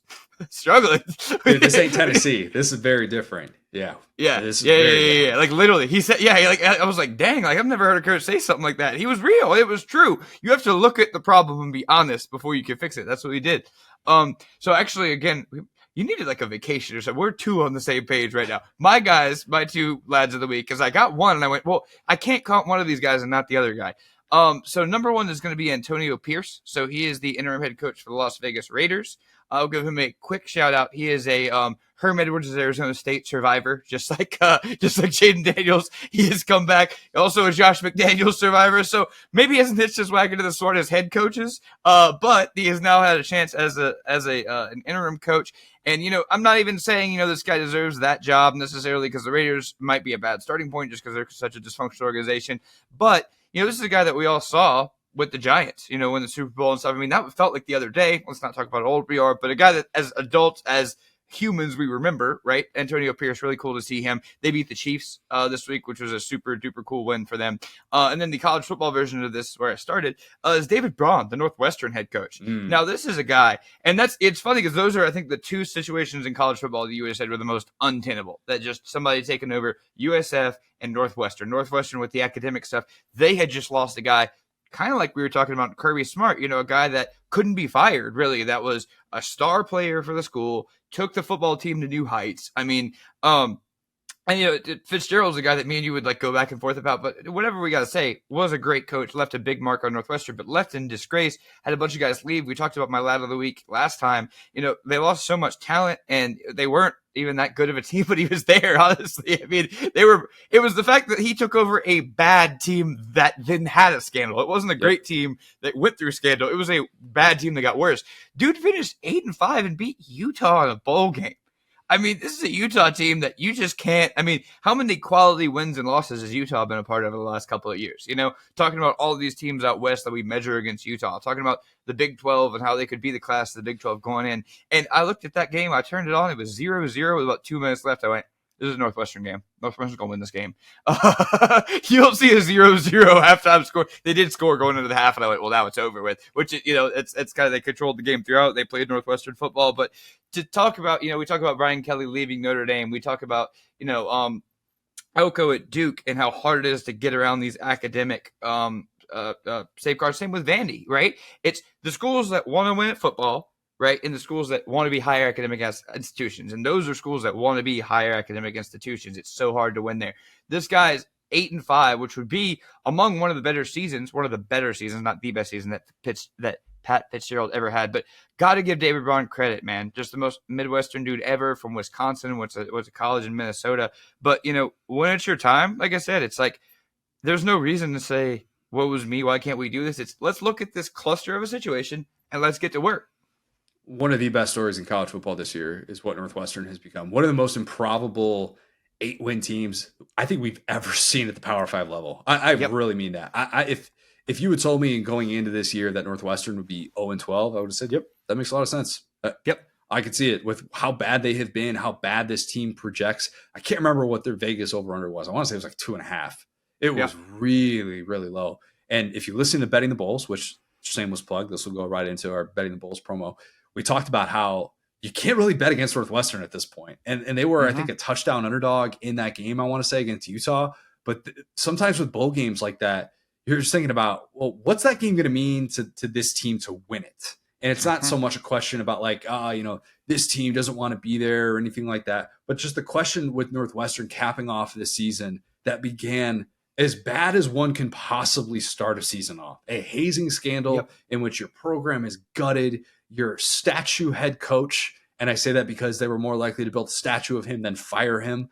struggling. Dude, this ain't Tennessee. This is very different. Yeah. Yeah. Yeah. Like literally, he said, I was like, dang, like I've never heard a coach say something like that. He was real. It was true. You have to look at the problem and be honest before you can fix it. That's what he did. So actually, again, you needed like a vacation or something. We're 2 on the same page right now. My 2 lads of the week, because I got one and I went, well, I can't count one of these guys and not the other guy. So number 1 is going to be Antonio Pierce. So he is the interim head coach for the Las Vegas Raiders. I'll give him a quick shout out. He is a Herm Edwards' Arizona State survivor, just like Jaden Daniels. He has come back. Also a Josh McDaniels survivor. So maybe he hasn't hitched his wagon to the sword as head coaches, but he has now had a chance as an interim coach. And, I'm not even saying, this guy deserves that job necessarily because the Raiders might be a bad starting point just because they're such a dysfunctional organization. But, this is a guy that we all saw with the Giants, win the Super Bowl and stuff. I mean, that felt like the other day. Let's not talk about how old we are, but a guy that as adults, as humans, we remember, right? Antonio Pierce, really cool to see him. They beat the Chiefs this week, which was a super duper cool win for them. And then the college football version of this, where I started, is David Braun, the Northwestern head coach. Now, this is a guy, and it's funny because those are, I think, the 2 situations in college football that you would have said were the most untenable. That just somebody taking over USF and Northwestern. Northwestern with the academic stuff, they had just lost a guy, kind of like we were talking about Kirby Smart, a guy that couldn't be fired, really. That was a star player for the school, took the football team to new heights. I mean, and Fitzgerald's a guy that me and you would like go back and forth about, but whatever we got to say, was a great coach, left a big mark on Northwestern, but left in disgrace, had a bunch of guys leave. We talked about my lad of the week last time. They lost so much talent and they weren't even that good of a team, but he was there, honestly. I mean, it was the fact that he took over a bad team that then had a scandal. It wasn't a great team that went through scandal. It was a bad team that got worse. Dude finished 8-5 and beat Utah in a bowl game. I mean, this is a Utah team that you just can't. I mean, how many quality wins and losses has Utah been a part of in the last couple of years? Talking about all these teams out west that we measure against Utah, talking about the Big 12 and how they could be the class of the Big 12 going in. And I looked at that game. I turned it on. It was 0-0 with about 2 minutes left. I went, This is a Northwestern game. Northwestern's going to win this game. You don't see a 0-0 halftime score. They did score going into the half, and I went, well, now it's over with. Which, it's kind of, they controlled the game throughout. They played Northwestern football. But to talk about, we talk about Brian Kelly leaving Notre Dame. We talk about, Elko at Duke and how hard it is to get around these academic safeguards. Same with Vandy, right? It's the schools that want to win at football, right? And the schools that want to be higher academic institutions. And those are schools that want to be higher academic institutions. It's so hard to win there. This guy's 8-5, which would be among one of the better seasons, not the best season that Pat Fitzgerald ever had. But got to give David Braun credit, man. Just the most Midwestern dude ever from Wisconsin, was a college in Minnesota. But, when it's your time, like I said, it's like there's no reason to say, what was me? Why can't we do this? It's let's look at this cluster of a situation and let's get to work. One of the best stories in college football this year is what Northwestern has become. One of the most improbable 8-win teams I think we've ever seen at the Power 5 level. I really mean that. If you had told me going into this year that Northwestern would be 0-12, I would have said, yep, that makes a lot of sense. I could see it with how bad they have been, how bad this team projects. I can't remember what their Vegas over-under was. I want to say it was like 2.5. It was really, really low. And if you listen to Betting the Bulls, which shameless plug, this will go right into our Betting the Bulls promo. We talked about how you can't really bet against Northwestern at this point. And they were, I think, a touchdown underdog in that game, I want to say, against Utah. But sometimes with bowl games like that, you're just thinking about, well, what's that game going to mean to this team to win it? And it's not so much a question about like, this team doesn't want to be there or anything like that. But just the question with Northwestern capping off the season that began as bad as one can possibly start a season off. A hazing scandal in which your program is gutted, your statue head coach, and I say that because they were more likely to build a statue of him than fire him.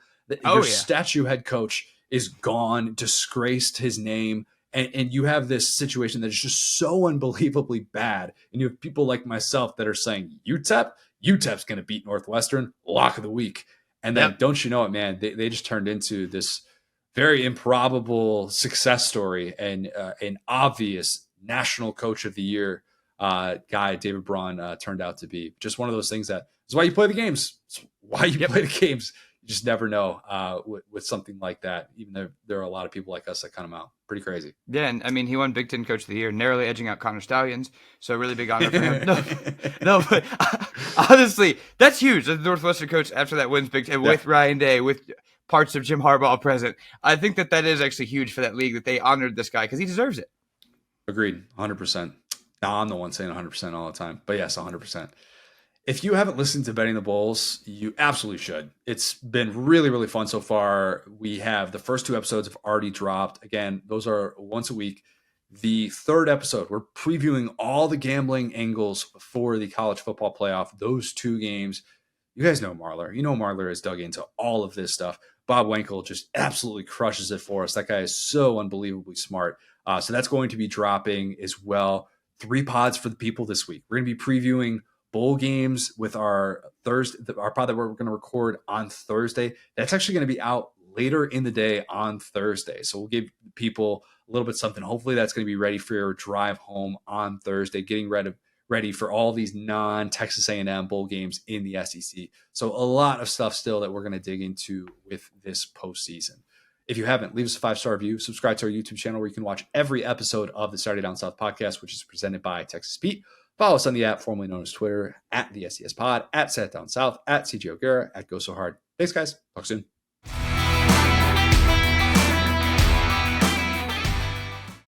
Statue head coach is gone, disgraced his name, and you have this situation that is just so unbelievably bad. And you have people like myself that are saying, UTEP's going to beat Northwestern, lock of the week. And then don't you know it, man, they just turned into this very improbable success story and an obvious national coach of the year guy David Braun turned out to be. Just one of those things that is why you play the games. It's why you play the games. You just never know with something like that, even though there are a lot of people like us that cut him out. Pretty crazy. Yeah, and I mean, he won Big Ten Coach of the Year, narrowly edging out Connor Stallions. So really big honor for him. But honestly, that's huge. The Northwestern coach after that wins Big Ten with Ryan Day, with parts of Jim Harbaugh present. I think that is actually huge for that league that they honored this guy because he deserves it. Agreed, 100%. Now, I'm the one saying 100% all the time, but yes, 100%. If you haven't listened to Betting the Bulls, you absolutely should. It's been really, really fun so far. We have the first 2 episodes have already dropped. Again, those are once a week. The 3rd episode, we're previewing all the gambling angles for the college football playoff, those 2 games. You guys know Marler. You know Marler has dug into all of this stuff. Bob Wankel just absolutely crushes it for us. That guy is so unbelievably smart. So that's going to be dropping as well. 3 pods for the people this week. We're going to be previewing bowl games with our pod that we're going to record on Thursday. That's actually going to be out later in the day on Thursday. So we'll give people a little bit something. Hopefully that's going to be ready for your drive home on Thursday, getting ready for all these non-Texas A&M bowl games in the SEC. So a lot of stuff still that we're going to dig into with this postseason. If you haven't, leave us a 5-star review, subscribe to our YouTube channel where you can watch every episode of the Saturday Down South podcast, which is presented by Texas Pete. Follow us on the app formerly known as Twitter, at the SDS Pod, at Sat Down South, at CJ O'Gara, at Go So Hard. Thanks, guys. Talk soon.